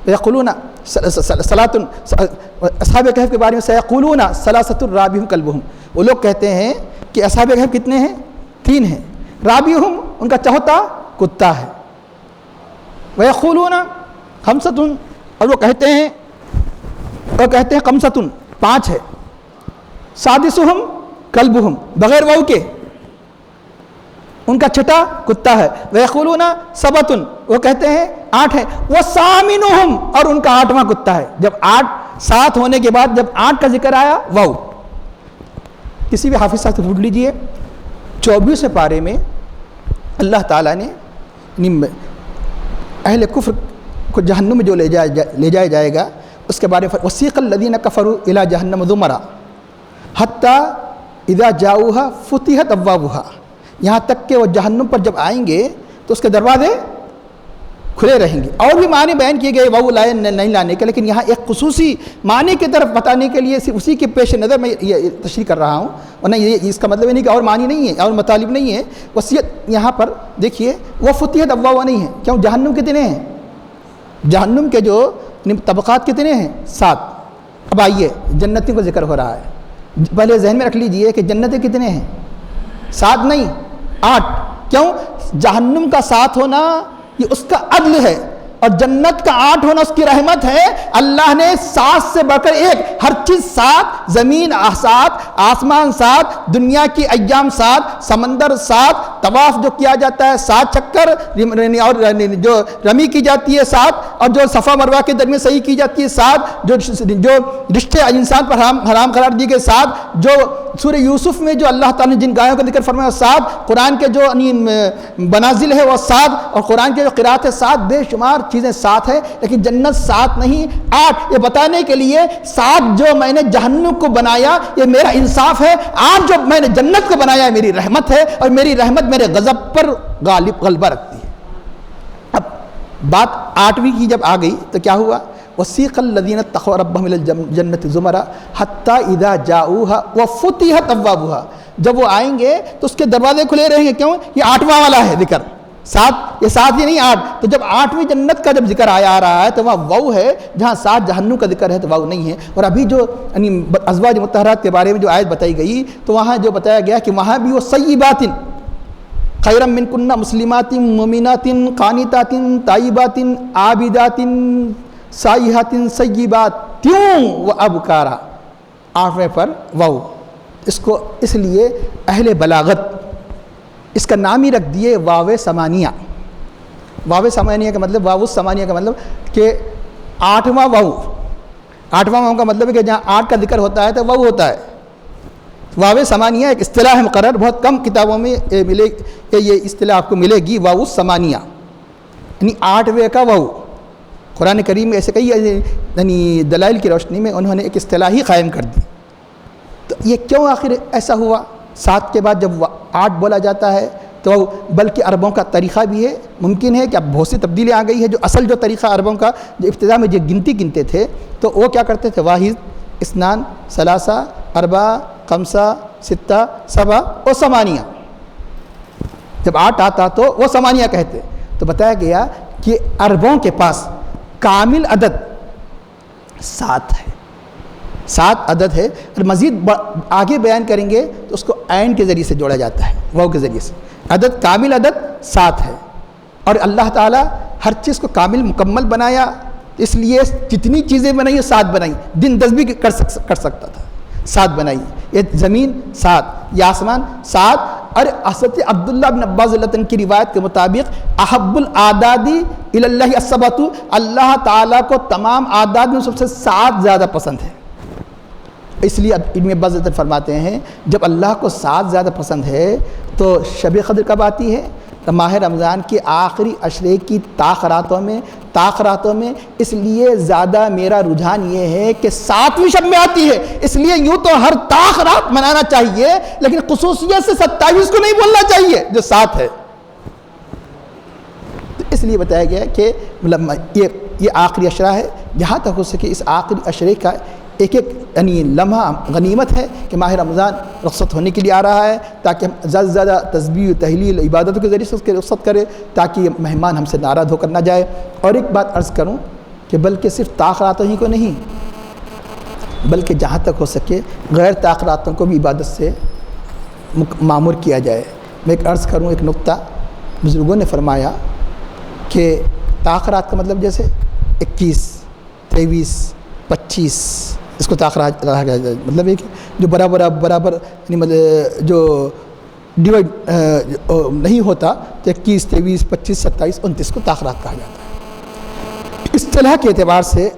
یقولون صلاتن، اصحاب کہف کے بارے میں سیقولون ثلاثۃ رابعہم کلبہم، وہ لوگ کہتے ہیں کہ اصحاب کہف کتنے ہیں؟ 3 ہیں، رابعہم ان کا چوتھا کتا ہے، ویقولون خمسۃ، اور وہ کہتے ہیں خمسۃ 5 ہے، سادسہم کلبہم بغیر واو کے، ان کا چھٹا کتا ہے، ویقولون سبۃ، وہ کہتے ہیں 8 ہے، وثامنہم، اور ان کا 8واں کتا ہے، جب 7 ہونے کے بعد جب 8 کا ذکر آیا واو، کسی بھی حافظ صاحب سے پوچھ لیجئے 24 پارے میں اللہ تعالیٰ نے اہل کفر کو جہنم میں جو لے جایا جائے گا اس کے بارے میں وسیق الذین کفروا الی جہنم زمرا حتی اذا جاؤوها فتحت ابوابها، یہاں تک کہ وہ جہنم پر جب آئیں گے تو اس کے دروازے کھلے رہیں گے، اور بھی معنی بیان کیے گئے واو نہیں لانے کے، لیکن یہاں ایک خصوصی معنی کی طرف بتانے کے لیے اسی کے پیش نظر میں یہ تشریح کر رہا ہوں، ورنہ یہ اس کا مطلب نہیں کہ اور معنی نہیں ہے اور مطالب نہیں ہے، وصیت یہاں پر دیکھیے وہ فتحت ابوابها نہیں ہے، کیوں؟ جہنم کتنے ہیں؟ جہنم کے جو طبقات کتنے ہیں؟ 7۔ اب آئیے جنتوں کا ذکر ہو رہا ہے، پہلے ذہن میں رکھ لیجئے کہ جنتیں کتنے ہیں؟ 7 نہیں 8، کیوں؟ جہنم کا 7 ہونا یہ اس کا عدل ہے، اور جنت کا 8 ہونا اس کی رحمت ہے۔ اللہ نے 7 سے بڑھ کر 1، ہر چیز 7، زمین 7، آسمان 7، دنیا کی ایام 7، سمندر 7، طواف جو کیا جاتا ہے 7 چکر، اور جو رمی کی جاتی ہے 7، اور جو صفا مروہ کے درمیان صحیح کی جاتی ہے 7، جو رشتے انسان پر حرام قرار دیے گئے 7، جو سورہ یوسف میں جو اللہ تعالیٰ نے جن گایوں کا ذکر فرمایا 7، قرآن کے جو منازل ہے وہ 7، اور قرآن کے جو قرات ہے 7، بے شمار چیزیں 7 ہے، لیکن جنت 7 نہیں 8۔ یہ بتانے کے لیے 7 جو میں نے جہنم کو بنایا یہ میرا انصاف ہے، 8 جو میں نے جنت کو بنایا ہے میری رحمت ہے، اور میری رحمت میرے غضب پر غلبہ رکھتی ہے۔ اب بات 8ویں کی جب آ گئی تو کیا ہوا؟ وسیق الذین اتقوا ربهم الی الجنۃ زمرا حتی اذا جاؤوها وفتحت ابوابها، جب وہ آئیں گے تو اس کے دروازے کھلے رہیں گے، کیوں؟ یہ 8واں والا ہے ذکر، 7 یہ 7 ہی نہیں 8، تو جب 8ویں جنت کا جب ذکر آ رہا ہے تو وہاں واو ہے، جہاں 7 جہنم کا ذکر ہے تو واو نہیں ہے۔ اور ابھی جو ازواج مطہرات کے بارے میں جو آیت بتائی گئی تو وہاں جو بتایا گیا کہ وہاں بھی وہ سیبات خیرا منکن مسلمات مومنات قانتات طیبات عابدات سائحات سیبات و ابکارا، 8ویں پر واو، اس کو اس لیے اہل بلاغت اس کا نام ہی رکھ دیے واو ثمانیہ۔ واو ثمانیہ کا مطلب، واو ثمانیہ کا مطلب کہ 8واں واو، 8واں واو کا مطلب ہے کہ جہاں 8 کا ذکر ہوتا ہے تو واو ہوتا ہے، واو ثمانیہ ایک اصطلاح ہے مقرر، بہت کم کتابوں میں یہ اصطلاح آپ کو ملے گی، واو ثمانیہ یعنی 8ویں کا واو۔ قرآن کریم میں ایسے کئی یعنی دلائل کی روشنی میں انہوں نے ایک اصطلاح ہی قائم کر دی۔ تو یہ کیوں آخر ایسا ہوا؟ 7 کے بعد جب 8 بولا جاتا ہے تو بلکہ عربوں کا طریقہ بھی ہے، ممکن ہے کہ اب بہت سی تبدیلی آ گئی ہے، جو اصل جو طریقہ عربوں کا جو ابتدا میں جو گنتی گنتے تھے تو وہ کیا کرتے تھے، واحد، اثنان، ثلاثہ، اربع، خمسہ، ستہ، سبع و ثمانیہ۔ جب 8 آتا تو وہ ثمانیہ کہتے۔ تو بتایا گیا کہ عربوں کے پاس کامل عدد 7 ہے، 7 عدد ہے، اور مزید آگے بیان کریں گے تو اس کو عین کے ذریعے سے جوڑا جاتا ہے، واو کے ذریعے سے۔ عدد کامل عدد 7 ہے، اور اللہ تعالیٰ ہر چیز کو کامل مکمل بنایا، اس لیے جتنی چیزیں بنائی 7 بنائی، دن 10 بھی کر سکتا تھا، 7 بنائی، یہ زمین 7، یہ آسمان 7۔ اور حضرت عبداللہ بن عباس رضی اللہ عنہ کی روایت کے مطابق احب الاعدادی الی اللہ السبۃ، اللہ تعالیٰ کو تمام اعداد میں سب سے 7 زیادہ پسند ہے۔ اس لیے ابن عباس فرماتے ہیں جب اللہ کو 7 زیادہ پسند ہے تو شب قدر کب آتی ہے؟ تو ماہ رمضان کے آخری عشرے کی تاخراتوں میں، اس لیے زیادہ میرا رجحان یہ ہے کہ 7ویں شب میں آتی ہے، اس لیے یوں تو ہر تاخرات منانا چاہیے، لیکن خصوصیت سے 27 کو نہیں بولنا چاہیے جو 7 ہے۔ تو اس لیے بتایا گیا کہ یہ آخری عشرہ ہے، جہاں تک ہو سکے اس آخری عشرے کا ایک یعنی لمحہ غنیمت ہے کہ ماہ رمضان رخصت ہونے کے لیے آ رہا ہے، تاکہ ہم زیادہ سے زیادہ تسبیح، تحلیل، عبادتوں کے ذریعے سے اس کے رخصت کرے، تاکہ یہ مہمان ہم سے ناراض ہو کر نہ جائے۔ اور ایک بات عرض کروں کہ بلکہ صرف تاخراتوں ہی کو نہیں، بلکہ جہاں تک ہو سکے غیر تاخراتوں کو بھی عبادت سے معمور کیا جائے۔ میں ایک عرض کروں، ایک نقطہ بزرگوں نے فرمایا کہ تاخرات کا مطلب جیسے 21، 23، 25 اس کو تاخرات رہا گیا، مطلب ہے کہ جو برابر یعنی مطلب جو ڈیوائڈ نہیں ہوتا تو 21، 23، 25، 27، 29 کو تاخرات کہا جاتا ہے۔ اصطلاح کے اعتبار سے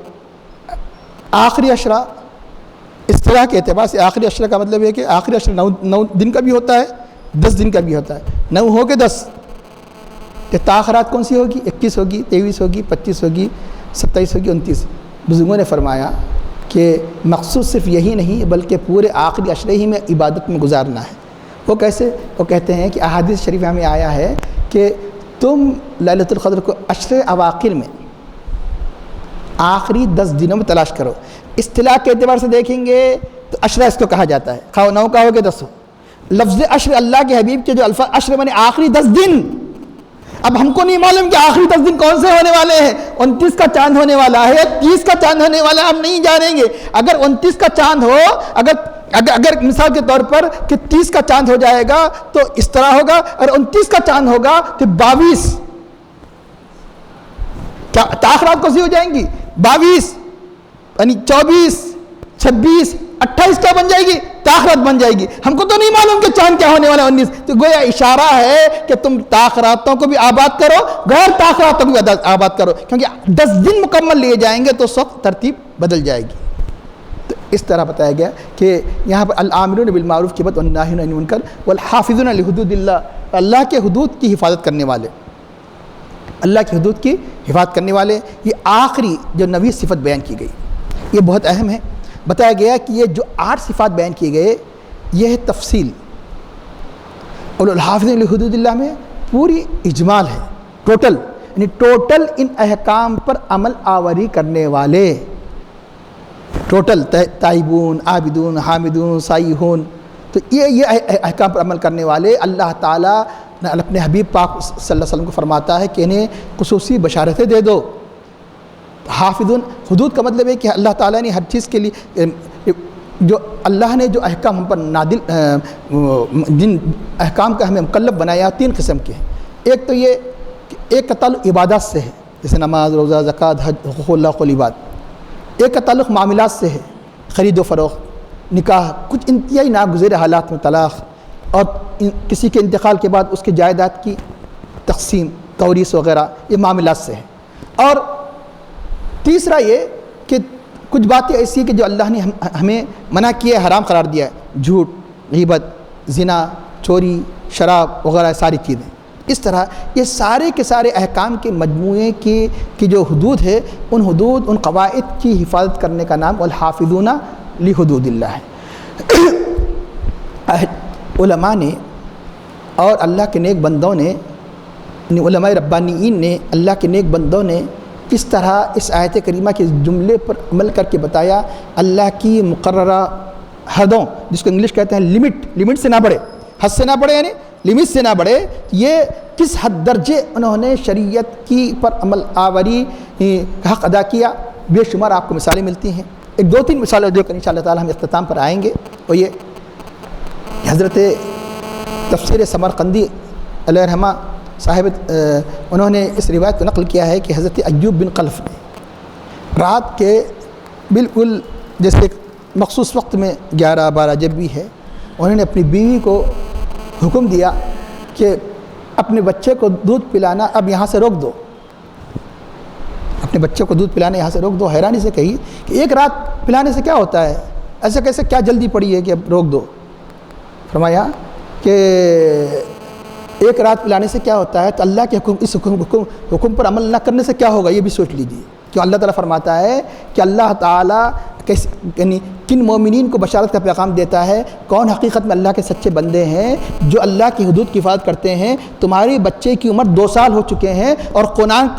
آخری عشرہ، اصطلاح کے اعتبار سے آخری عشرہ کا مطلب ہے کہ آخری عشرہ 9 دن کا بھی ہوتا ہے، 10 دن کا بھی ہوتا ہے، 9 ہو کے 10 کہ تاخرات کون سی ہوگی؟ 21 ہوگی، 23 ہوگی، 25 ہوگی، 27 ہوگی، 29۔ بزرگوں نے فرمایا کہ مقصود صرف یہی نہیں بلکہ پورے آخری عشرے ہی میں عبادت میں گزارنا ہے۔ وہ کیسے؟ وہ کہتے ہیں کہ احادیث شریفہ میں آیا ہے کہ تم لیلۃ القدر کو عشرے اواخر میں آخری 10 دنوں میں تلاش کرو۔ اصطلاح کے اعتبار سے دیکھیں گے تو عشرہ اس کو کہا جاتا ہے، خواہ 9 کا ہو کہ 10 ہو۔ لفظ عشر اللہ کے حبیب کے جو الفاظ عشر میں نے آخری 10 دن، اب ہم کو نہیں معلوم کہ آخری 10 دن کون سے ہونے والے ہیں، 29 کا چاند ہونے والا ہے، 30 کا چاند ہونے والا ہے، ہم نہیں جانیں گے۔ اگر 29 کا چاند ہو، اگر مثال کے طور پر کہ 30 کا چاند ہو جائے گا تو اس طرح ہوگا، اور 29 کا چاند ہوگا تو 22 کیا تاخرات کون سی ہو جائیں گی؟ 22 یعنی 24، 26، 28 کیا بن جائے گی؟ تاخرات بن جائے گی۔ ہم کو تو نہیں معلوم کہ چاند کیا ہونے والا ہے 19، تو گویا اشارہ ہے کہ تم تاخراتوں کو بھی آباد کرو، غیر تاخراتوں کو بھی آباد کرو، کیونکہ 10 دن مکمل لیے جائیں گے تو سب ترتیب بدل جائے گی۔ تو اس طرح بتایا گیا کہ یہاں پر الامرون بالمعروف کی بات والناہون عن المنکر والحافظون لحدود اللہ، اللہ کے حدود کی حفاظت کرنے والے، اللہ کی حدود کی حفاظت کرنے والے، یہ آخری جو نویں صفت بیان کی گئی یہ بہت اہم ہے۔ بتایا گیا کہ یہ جو 8 صفات بیان کیے گئے یہ ہے تفصیل، اور الحافظ لحدود اللہ میں پوری اجمال ہے، ٹوٹل یعنی ٹوٹل ان احکام پر عمل آوری کرنے والے، ٹوٹل تائبون، عابدون، حامدون، سائحون، تو یہ احکام پر عمل کرنے والے اللہ تعالیٰ اپنے حبیب پاک صلی اللہ علیہ وسلم کو فرماتا ہے کہ انہیں خصوصی بشارتیں دے دو۔ حافظون، حدود کا مطلب ہے کہ اللہ تعالیٰ نے ہر چیز کے لیے جو اللہ نے جو احکام ہم پر نادل جن احکام کا ہمیں مکلف بنایا 3 قسم کے ہیں۔ ایک تو یہ کہ ایک کا تعلق عبادات سے ہے، جیسے نماز، روزہ، زکوٰۃ، حج، حقوق اللہ، حقوق العباد۔ ایک کا تعلق معاملات سے ہے، خرید و فروخت، نکاح، کچھ انتہائی ناگزیر حالات میں طلاق، اور کسی کے انتقال کے بعد اس کے جائیداد کی تقسیم، توریث وغیرہ، یہ معاملات سے ہے۔ اور تیسرا یہ کہ کچھ باتیں ایسی ہیں کہ جو اللہ نے ہمیں منع کیا ہے، حرام قرار دیا ہے، جھوٹ، غیبت، زنا، چوری، شراب وغیرہ ساری چیزیں. اس طرح یہ سارے کے سارے احکام کے مجموعے کی جو حدود ہے، ان حدود، ان قواعد کی حفاظت کرنے کا نام والحافظون لحدود اللہ ہے. علماء نے اور اللہ کے نیک بندوں نے، علماء ربانیین نے، اللہ کے نیک بندوں نے کس طرح اس آیت کریمہ کے جملے پر عمل کر کے بتایا. اللہ کی مقررہ حدوں، جس کو انگلش کہتے ہیں لمٹ سے نہ بڑھے، حد سے نہ بڑھے، یعنی لمٹ سے نہ بڑھے، یہ کس حد درجے انہوں نے شریعت کی پر عمل آوری کا حق ادا کیا. بے شمار آپ کو مثالیں ملتی ہیں. ایک دو تین مثالیں دے کر انشاءاللہ تعالی ہم اختتام پر آئیں گے. اور یہ حضرت تفسیر سمرقندی علیہ رحمہ صاحب، انہوں نے اس روایت کو نقل کیا ہے کہ حضرت ایوب بن قلف نے رات کے بالکل جیسے ایک مخصوص وقت میں 11-12 جب بھی ہے، انہوں نے اپنی بیوی کو حکم دیا کہ اپنے بچے کو دودھ پلانا اب یہاں سے روک دو، اپنے بچے کو دودھ پلانا یہاں سے روک دو. حیرانی سے کہی کہ ایک رات پلانے سے کیا ہوتا ہے، ایسے کیسے کیا جلدی پڑی ہے کہ اب روک دو. فرمایا کہ ایک رات پلانے سے کیا ہوتا ہے، تو اللہ کے حکم پر عمل نہ کرنے سے کیا ہوگا یہ بھی سوچ لیجیے. کیوں اللہ تعالیٰ فرماتا ہے کہ اللہ تعالیٰ یعنی کن مومنین کو بشارت کا پیغام دیتا ہے، کون حقیقت میں اللہ کے سچے بندے ہیں جو اللہ کی حدود کی حفاظت کرتے ہیں. تمہاری بچے کی عمر 2 سال ہو چکے ہیں اور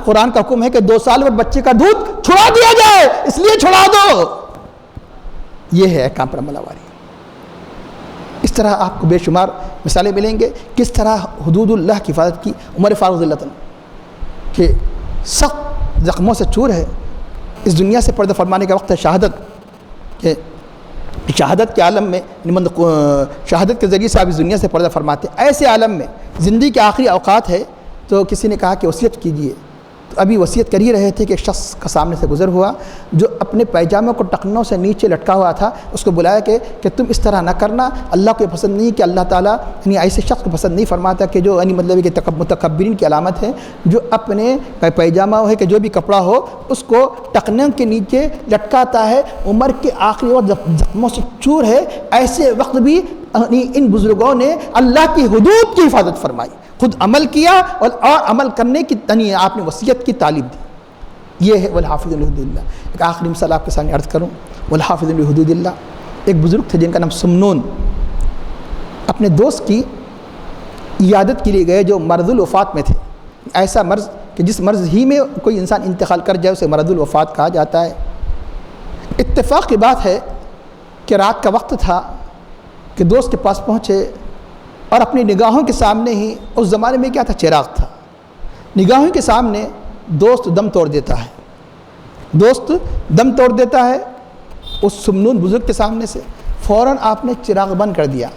قرآن کا حکم ہے کہ 2 سال میں بچے کا دودھ چھڑا دیا جائے، اس لیے چھڑا دو. یہ ہے احکام پر عمل آوری. اس طرح آپ کو بے شمار مثالیں ملیں گے کس طرح حدود اللہ کی حفاظت کی. عمر فاروق رضی اللہ عنہ کہ سخت زخموں سے چور ہے، اس دنیا سے پردہ فرمانے کا وقت ہے شہادت، کہ شہادت کے عالم میں شہادت کے ذریعے سے آپ اس دنیا سے پردہ فرماتے ہیں. ایسے عالم میں زندگی کے آخری اوقات ہے تو کسی نے کہا کہ وصیت کیجیے. تو ابھی وصیت کر ہی رہے تھے کہ ایک شخص کا سامنے سے گزر ہوا جو اپنے پیجامے کو ٹکنوں سے نیچے لٹکا ہوا تھا. اس کو بلایا کہ تم اس طرح نہ کرنا، اللہ کو پسند نہیں، کہ اللہ تعالیٰ یعنی ایسے شخص کو پسند نہیں فرماتا کہ جو یعنی مطلب کہ متکبرین کی علامت ہے، جو اپنے پیجامہ ہے کہ جو بھی کپڑا ہو اس کو ٹکنوں کے نیچے لٹکاتا ہے. عمر کے آخری وقت زخموں سے چور ہے، ایسے وقت بھی ان بزرگوں نے اللہ کی حدود کی حفاظت فرمائی، خود عمل کیا اور عمل کرنے کی آپ نے وصیت کی تعلیم دی. یہ ہے والحافظون لحدود اللہ. ایک آخری مثال آپ کے سامنے عرض کروں. والحافظون لحدود اللہ، ایک بزرگ تھے جن کا نام سمنون، اپنے دوست کی عیادت کے لیے گئے جو مرض الوفات میں تھے. ایسا مرض کہ جس مرض ہی میں کوئی انسان انتقال کر جائے اسے مرض الوفات کہا جاتا ہے. اتفاق کی بات ہے کہ رات کا وقت تھا کہ دوست کے پاس پہنچے اور اپنی نگاہوں کے سامنے ہی، اس زمانے میں کیا تھا، چراغ تھا، نگاہوں کے سامنے دوست دم توڑ دیتا ہے. دوست دم توڑ دیتا ہے اس سمنون بزرگ کے سامنے سے. فوراً آپ نے چراغ بند کر دیا.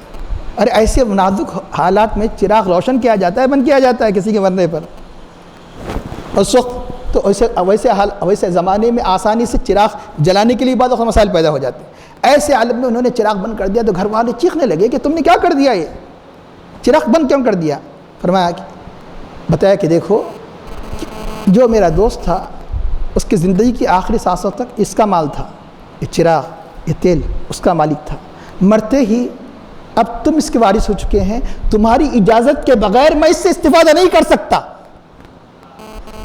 ارے ایسے نازک حالات میں چراغ روشن کیا جاتا ہے، بند کیا جاتا ہے کسی کے مرنے پر. اس وقت تو ویسے زمانے میں آسانی سے چراغ جلانے کے لیے بعض وقت مسائل پیدا ہو جاتے ہیں. ایسے عالم میں انہوں نے چراغ بند کر دیا تو گھر والے چیخنے لگے کہ تم نے کیا کر دیا، یہ چراغ بند کیوں کر دیا. فرمایا کہ بتایا کہ دیکھو جو میرا دوست تھا اس کی زندگی کی آخری سانسوں تک اس کا مال تھا، یہ چراغ، یہ تیل اس کا مالک تھا. مرتے ہی اب تم اس کے وارث ہو چکے ہیں، تمہاری اجازت کے بغیر میں اس سے استفادہ نہیں کر سکتا،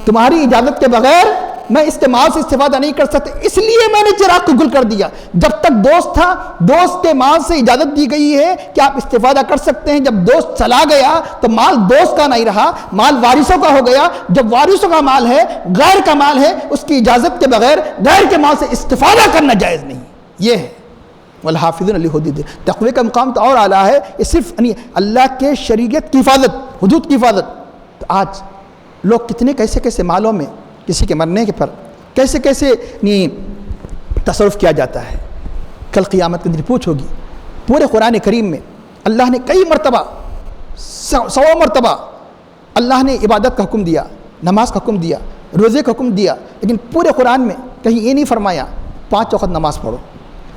تمہاری اجازت کے بغیر میں اس کے مال سے استفادہ نہیں کر سکتا، اس لیے میں نے چراغ کو گل کر دیا. جب تک دوست تھا دوست کے مال سے اجازت دی گئی ہے کہ آپ استفادہ کر سکتے ہیں. جب دوست چلا گیا تو مال دوست کا نہیں رہا، مال وارثوں کا ہو گیا. جب وارثوں کا مال ہے، غیر کا مال ہے، اس کی اجازت کے بغیر غیر کے مال سے استفادہ کرنا جائز نہیں. یہ ہے والحافظون لحدود. تقوی کا مقام تو اور اعلیٰ ہے، یہ صرف اللہ کے شریعت کی حفاظت، حدود کی حفاظت. تو آج لوگ کتنے کیسے مالوں میں کسی کے مرنے کے پر کیسے تصرف کیا جاتا ہے. کل قیامت کے دن پوچھ ہوگی. پورے قرآن کریم میں اللہ نے کئی مرتبہ 100 مرتبہ اللہ نے عبادت کا حکم دیا، نماز کا حکم دیا، روزے کا حکم دیا، لیکن پورے قرآن میں کہیں یہ نہیں فرمایا 5 وقت نماز پڑھو.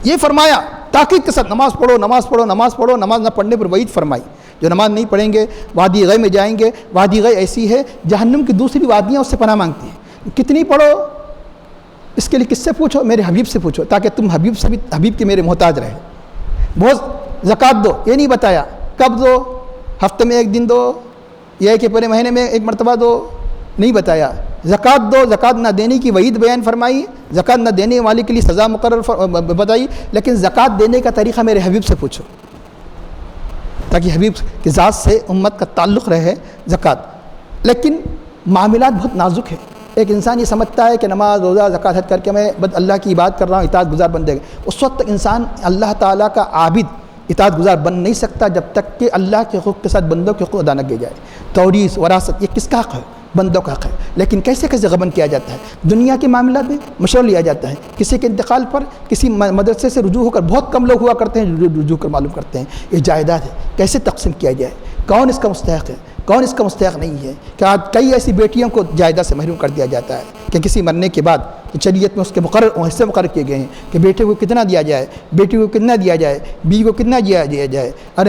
یہ فرمایا تاکید کے ساتھ نماز پڑھو، نماز پڑھو، نماز پڑھو. نماز نہ پڑھنے پر وعید فرمائی. جو نماز نہیں پڑھیں گے وادی غی میں جائیں گے. وادی غی ایسی ہے جہنم کی دوسری وادیاں اس سے پناہ مانگتی ہیں. کتنی پڑھو اس کے لیے کس سے پوچھو؟ میرے حبیب سے پوچھو، تاکہ تم حبیب سے بھی حبیب کے میرے محتاج رہے. بہت زکوٰۃ دو، یہ نہیں بتایا کب دو، ہفتے میں ایک دن دو یا کہ پورے مہینے میں ایک مرتبہ دو، نہیں بتایا۔ زکوٰۃ دو، زکوٰۃ نہ دینے کی وعید بیان فرمائی، زکوٰۃ نہ دینے والے کے لیے سزا مقرر بتائی، لیکن زکوٰۃ دینے کا طریقہ میرے حبیب سے پوچھو تاکہ حبیب کی ذات سے امت کا تعلق رہے زکوٰۃ۔ لیکن معاملات بہت نازک ہے۔ ایک انسان یہ سمجھتا ہے کہ نماز روزہ زکوٰۃ حج کر کے میں بس اللہ کی عبادت کر رہا ہوں، اطاعت گزار بن جائے گا۔ اس وقت تک انسان اللہ تعالیٰ کا عابد اطاعت گزار بن نہیں سکتا جب تک کہ اللہ کے حقوق کے ساتھ بندوں کے حقوق ادا نہ کیے جائے۔ توریث، وراثت، یہ کس کا حق ہے؟ بندوں کا حق ہے۔ لیکن کیسے کیسے غبن کیا جاتا ہے، دنیا کے معاملات میں مشورہ لیا جاتا ہے، کسی کے انتقال پر کسی مدرسے سے رجوع ہو کر، بہت کم لوگ ہوا کرتے ہیں جو رجوع کر معلوم کرتے ہیں یہ جائیداد ہے، کیسے تقسیم کیا جائے، کون اس کا مستحق ہے، کون اس کا مستحق نہیں ہے۔ کہ آج کئی ایسی بیٹیوں کو جائیداد سے محروم کر دیا جاتا ہے کہ کسی مرنے کے بعد شریعت میں اس کے حصے مقرر کیے گئے ہیں کہ بیٹے کو کتنا دیا جائے، بیٹی کو کتنا دیا جائے، بیوی کو کتنا دیا جائے، اور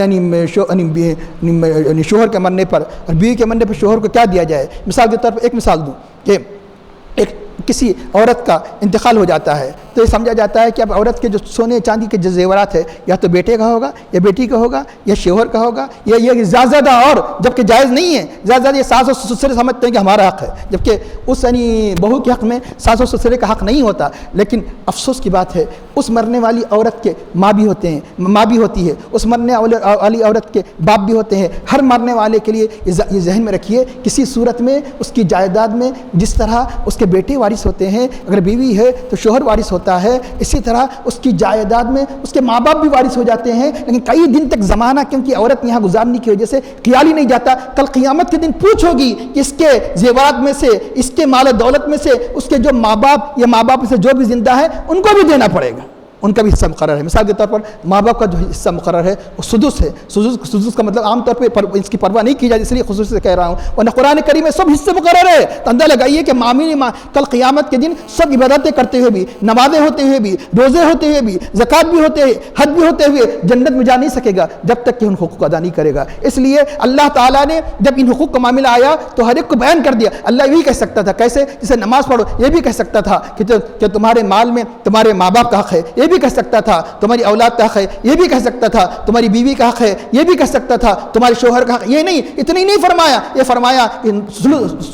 شوہر کے مرنے پر اور بیوی کے مرنے پر شوہر کو کیا دیا جائے۔ مثال کے طور پر ایک مثال دوں کہ کسی عورت کا انتقال ہو جاتا ہے تو یہ سمجھا جاتا ہے کہ اب عورت کے جو سونے چاندی کے جو زیورات ہے یا تو بیٹے کا ہوگا یا بیٹی کا ہوگا یا شوہر کا ہوگا یا یہ زیادہ، اور جبکہ جائز نہیں ہے، زیادہ یہ ساس و سسرے سمجھتے ہیں کہ ہمارا حق ہے، جبکہ اس بہو کے حق میں ساس و سسرے کا حق نہیں ہوتا۔ لیکن افسوس کی بات ہے اس مرنے والی عورت کے ماں بھی ہوتے ہیں، ماں بھی ہوتی ہے، اس مرنے والی عورت کے باپ بھی ہوتے ہیں۔ ہر مرنے والے کے لیے یہ ذہن میں رکھیے کسی صورت میں اس کی جائیداد میں جس طرح اس کے بیٹے وارث ہوتے ہیں، اگر بیوی ہے تو شوہر وارث ہوتا ہے، اسی طرح اس کی جائیداد میں اس کے ماں باپ بھی وارث ہو جاتے ہیں۔ لیکن کئی دن تک زمانہ کیونکہ عورت یہاں گزارنے کی وجہ سے خیال ہی نہیں جاتا، کل قیامت کے دن پوچھ ہوگی کہ اس کے زیورات میں سے، اس کے مال و دولت میں سے اس کے جو ماں باپ یا ماں باپ میں سے جو بھی زندہ ہے ان کو بھی دینا پڑے گا، ان کا بھی حصہ مقرر ہے۔ مثال کے طور پر ماں باپ کا جو حصہ مقرر ہے وہ سدس ہے۔ سدس کا مطلب عام طور پہ اس کی پرواہ نہیں کی جاتی، اس لیے خصوصی سے کہہ رہا ہوں، ورنہ قرآن کریم میں سب حصے مقرر ہے۔ تو اندازہ لگائیے کہ کل قیامت کے دن سب عبادتیں کرتے ہوئے بھی، نمازیں ہوتے ہوئے بھی، روزے ہوتے ہوئے بھی، زکوٰۃ بھی ہوتے ہوئے، حج بھی ہوتے ہوئے جنت میں جا نہیں سکے گا جب تک کہ ان حقوق کو ادا نہیں کرے گا۔ اس لیے اللہ تعالیٰ نے جب ان حقوق کا معاملہ آیا تو ہر ایک کو بیان کر دیا۔ اللہ یہی کہہ سکتا تھا، کیسے؟ جسے نماز پڑھو، یہ بھی کہہ سکتا تھا کہ تمہارے مال میں تمہارے ماں باپ کا حق ہے، یہ بھی کہہ سکتا تھا تمہاری اولاد کا حق ہے، یہ بھی کہہ سکتا تھا تمہاری بیوی کا حق ہے، یہ بھی کہہ سکتا تھا تمہارے شوہر کا حق۔ یہ نہیں، اتنا ہی نہیں فرمایا، یہ فرمایا کہ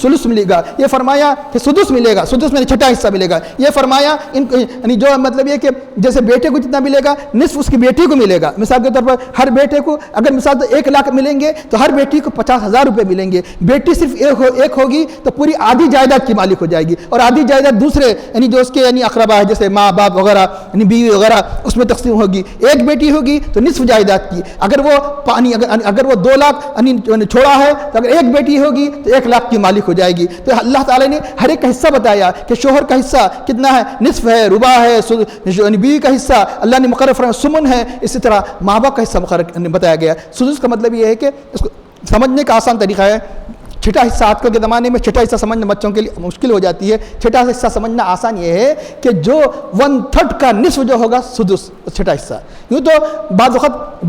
ثلث ملے گا، یہ فرمایا کہ سدس ملے گا، سدس میں چھٹا حصہ ملے گا، یہ فرمایا یعنی جو مطلب یہ کہ جیسے بیٹے کو جتنا ملے گا نصف اس کی بیٹی کو ملے گا۔ مثال کے طور پر ہر بیٹے کو اگر مثال تو 1 لاکھ ملیں گے تو ہر بیٹی کو 50,000 روپے ملیں گے۔ بیٹی صرف ایک ہوگی تو پوری آدھی جائیداد کی مالک ہو جائے گی، اور آدھی جائیداد دوسرے یعنی جو اس کے یعنی اقربا ہے جیسے ماں باپ وغیرہ یعنی بیوی وغیرہ اس میں تقسیم ہوگی۔ ایک بیٹی ہوگی تو نصف جائیداد کی، اگر وہ 2 لاکھ چھوڑا ہے تو اگر ایک بیٹی ہوگی تو 1 لاکھ کی مالک ہو جائے گی۔ تو اللہ تعالیٰ نے ہر ایک کا حصہ بتایا کہ شوہر کا حصہ کتنا ہے، نصف ہے، ربع ہے، بیوی کا حصہ اللہ نے مقرر فرمایا سمن ہے، اسی طرح ماں باپ کا حصہ مقرر بتایا گیا۔ سدس کا مطلب یہ ہے کہ اس کو سمجھنے کا آسان طریقہ ہے، چھٹا حصہ آج کل کے زمانے میں چھٹا حصہ سمجھنا بچوں کے لیے مشکل ہو جاتی ہے۔ چھٹا حصہ سمجھنا آسان یہ ہے کہ جو 1/3 کا نصف جو ہوگا سدس، چھٹا حصہ۔ یوں تو بعض وقت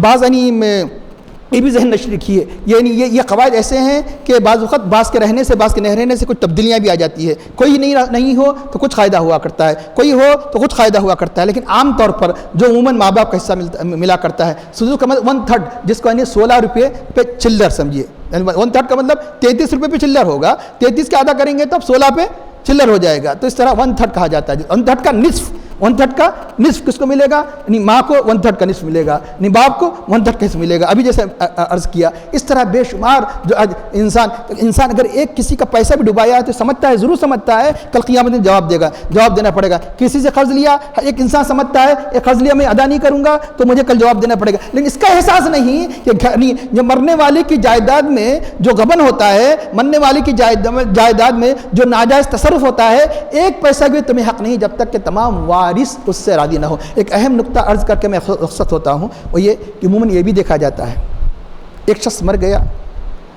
یہ بھی ذہن نشر رکھیے، یہ قواعد ایسے ہیں کہ بعض وقت بعض کے رہنے سے بعض کے نہ رہنے سے کچھ تبدیلیاں بھی آ جاتی ہے۔ کوئی نہیں ہو تو کچھ قاعدہ ہوا کرتا ہے، کوئی ہو تو کچھ قاعدہ ہوا کرتا ہے، لیکن عام طور پر جو عموماً ماں باپ کا حصہ ملا کرتا ہے سدس کا مطلب 1/3، جس کو یعنی 16 روپے پہ چلر سمجھیے، 1/3 کا مطلب 33 روپے پہ چلر ہوگا، 33 کا آدھا کریں گے تو اب 16 پہ چلر ہو جائے گا، تو اس طرح 1/3 کہا جاتا ہے۔ 1/3 کا نصف، 1/3 کا نصف کس کو ملے گا؟ یعنی ماں کو 1/3 کا نصف ملے گا، یعنی باپ کو 1/3 کا نصف ملے گا۔ ابھی جیسے عرض کیا اس طرح بے شمار جو انسان اگر ایک کسی کا پیسہ بھی ڈبایا ہے تو سمجھتا ہے، ضرور سمجھتا ہے کل قیامت میں جواب دینا پڑے گا۔ کسی سے قرض لیا، ایک انسان سمجھتا ہے ایک قرض لیا میں ادا نہیں کروں گا تو مجھے کل جواب دینا پڑے گا، لیکن اس کا احساس نہیں کہ جو مرنے والے کی جائیداد میں جو غبن ہوتا ہے، مرنے والے کی جائیداد میں جو ناجائز تصرف ہوتا ہے، ایک پیسہ بھی تمہیں حق نہیں جب تک کہ تمام وارث اس سے راضی نہ ہو۔ ایک اہم نقطہ عرض کر کے میں رخصت ہوتا ہوں، وہ یہ کہ عموماً یہ بھی دیکھا جاتا ہے ایک شخص مر گیا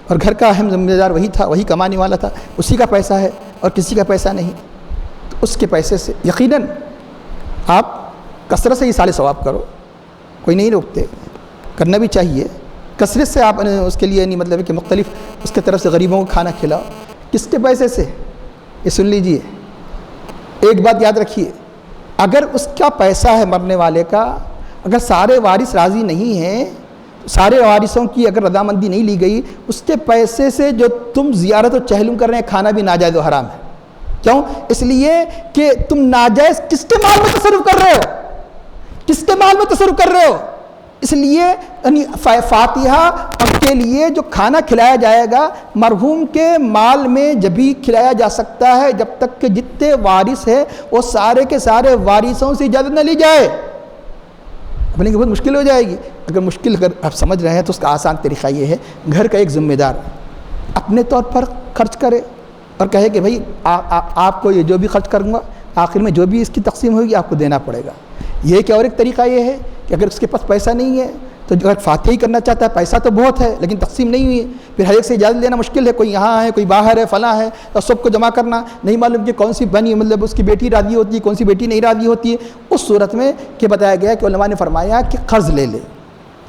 اور گھر کا اہم ذمہ دار وہی تھا، وہی کمانے والا تھا، اسی کا پیسہ ہے اور کسی کا پیسہ نہیں، تو اس کے پیسے سے یقیناً آپ کثرت سے ہی سال ثواب کرو، کوئی نہیں روکتے، کرنا بھی چاہیے، کثرت سے آپ اس کے لیے نہیں مطلب کہ مختلف اس کے طرف سے غریبوں کو کھانا کھلاؤ۔ کس کے پیسے سے؟ یہ سن لیجئے، ایک بات یاد رکھیے، اگر اس کا پیسہ ہے مرنے والے کا اگر سارے وارث راضی نہیں ہیں، سارے وارثوں کی اگر رضامندی نہیں لی گئی، اس کے پیسے سے جو تم زیارت و چہلم کر رہے ہیں کھانا بھی ناجائز و حرام ہے۔ کیوں؟ اس لیے کہ تم ناجائز کس کے مال میں تصرف کر رہے ہو، کس کے مال میں تصرف کر رہے ہو۔ اس لیے فاتحہ کے لیے جو کھانا کھلایا جائے گا مرحوم کے مال میں جبھی کھلایا جا سکتا ہے جب تک کہ جتنے وارث ہیں وہ سارے کے سارے وارثوں سے اجازت نہ لی جائے، اپنے بہت مشکل ہو جائے گی۔ اگر مشکل اگر آپ سمجھ رہے ہیں تو اس کا آسان طریقہ یہ ہے، گھر کا ایک ذمہ دار اپنے طور پر خرچ کرے اور کہے کہ بھائی آپ کو یہ جو بھی خرچ کروں گا آخر میں جو بھی اس کی تقسیم ہوگی آپ کو دینا پڑے گا۔ یہ کہ اور ایک طریقہ یہ ہے کہ اگر اس کے پاس پیسہ نہیں ہے تو جو فاتحہ ہی کرنا چاہتا ہے، پیسہ تو بہت ہے لیکن تقسیم نہیں ہوئی، پھر ہر ایک سے اجازت لینا مشکل ہے، کوئی یہاں ہے کوئی باہر ہے فلاں ہے، اور سب کو جمع کرنا نہیں معلوم کہ کون سی بنی مطلب اس کی بیٹی راضی ہوتی ہے کون سی بیٹی نہیں راضی ہوتی ہے۔ اس صورت میں کہ بتایا گیا کہ علماء نے فرمایا کہ قرض لے لے،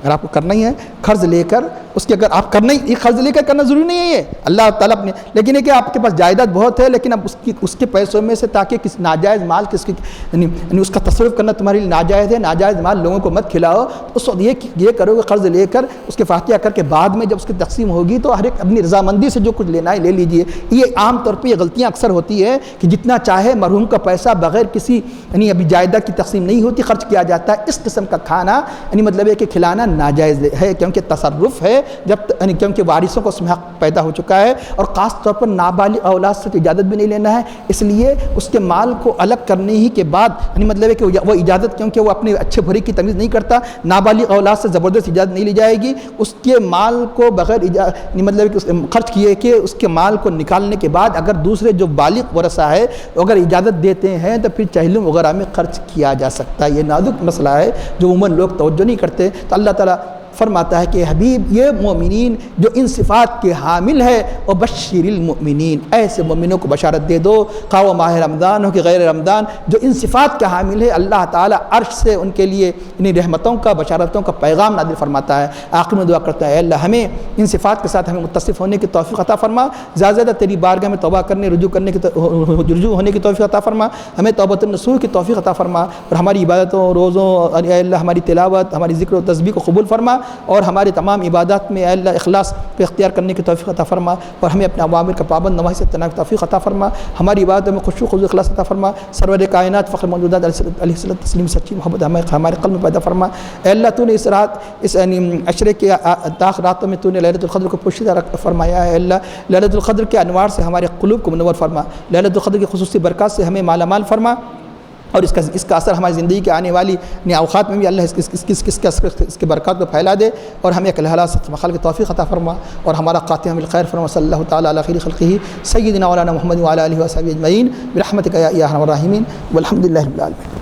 اگر آپ کو کرنا ہی ہے قرض لے کر اس کے، اگر آپ کرنا ہی قرض لے کر کرنا ضروری نہیں ہے یہ اللہ تعالیٰ اپنے، لیکن یہ کہ آپ کے پاس جائیداد بہت ہے لیکن اب اس کے پیسوں میں سے تاکہ کس ناجائز مال کس کی یعنی اس کا تصرف کرنا تمہارے لیے ناجائز ہے، ناجائز مال لوگوں کو مت کھلاؤ، تو اس وقت یہ کرو کہ قرض لے کر اس کے فاتحہ کر کے بعد میں جب اس کی تقسیم ہوگی تو ہر ایک اپنی رضامندی سے جو کچھ لینا ہے لے لیجئے۔ یہ عام طور پہ یہ غلطیاں اکثر ہوتی ہے کہ جتنا چاہے مرحوم کا پیسہ بغیر کسی یعنی ابھی جائیداد کی تقسیم نہیں ہوتی خرچ کیا جاتا ہے۔ اس قسم کا کھانا یعنی مطلب ہے کہ کھلانا ناجائز ہے کیونکہ تصرف ہے، جب یعنی کیونکہ وارثوں کو اس میں حق پیدا ہو چکا ہے، اور خاص طور پر نابالغ اولاد سے اجازت بھی نہیں لینا ہے، اس لیے اس کے مال کو الگ کرنے ہی کے بعد یعنی مطلب ہے کہ وہ اجازت کیونکہ وہ اپنے اچھے بھری کی تمیز نہیں کرتا، نابالغ اولاد سے زبردست اجازت نہیں لی جائے گی، اس کے مال کو بغیر یعنی مطلب ہے کہ خرچ کیے کہ اس کے مال کو نکالنے کے بعد اگر دوسرے جو بالغ ورثہ ہے اگر اجازت دیتے ہیں تو پھر چہلم وغیرہ میں خرچ کیا جا سکتا ہے۔ یہ نازک مسئلہ ہے جو عموماً لوگ توجہ نہیں کرتے، تو اللہ تعالیٰ فرماتا ہے کہ حبیب یہ مومنین جو ان صفات کے حامل ہے وبشر المؤمنین، ایسے مومنوں کو بشارت دے دو، خواہ وہ ماہ رمضان ہو کہ غیر رمضان، جو ان صفات کے حامل ہے اللہ تعالیٰ عرش سے ان کے لیے انہیں رحمتوں کا بشارتوں کا پیغام نازل فرماتا ہے۔ آخر میں دعا کرتا ہے اے اللہ ہمیں ان صفات کے ساتھ ہمیں متصف ہونے کی توفیق عطا فرما، زیادہ زیادہ تیری بارگاہ میں توبہ کرنے رجوع ہونے کی توفیق عطا فرما، ہمیں توبۃ النصوح کی توفیق عطا فرما، اور ہماری عبادتوں روزوں اے اللہ ہماری تلاوت ہماری ذکر و تسبیح کو قبول فرما، اور ہماری تمام عبادات میں اے اللہ اخلاص کو اختیار کرنے کی توفیق عطا فرما، اور ہمیں اپنے اوامر کا پابند نواہی سے اجتناب کی توفیق عطا فرما، ہماری عبادتوں میں خشوع خضوع اخلاص عطا فرما، سرور کائنات فخر موجودات علیہ الصلوۃ تسلیم سچی محبت ہمارے قلب میں پیدا فرما۔ اے اللہ تو نے اس رات اس عشرے کے داخل راتوں میں تو نے لیلۃ القدر کو پوشیدہ فرمایا ہے، اے اللہ لیلۃ القدر کے انوار سے ہمارے قلوب کو منور فرما، لیلۃ القدر کی خصوصی برکات سے ہمیں مالا مال فرما، اور اس کا اثر ہماری زندگی کے آنے والی اوقات میں بھی اللہ اس کے برکات کو پھیلا دے، اور ہمیں حلال سے مخال کی توفیق عطا فرما، اور ہمارا خاتمہ بالخیر فرما۔ صلی اللہ تعالیٰ علی خیر خلقہ سیدنا مولانا محمد وعلی آلہ وصحبہ اجمعین برحمتک یا ارحم الراحمین والحمد للہ رب العالمین۔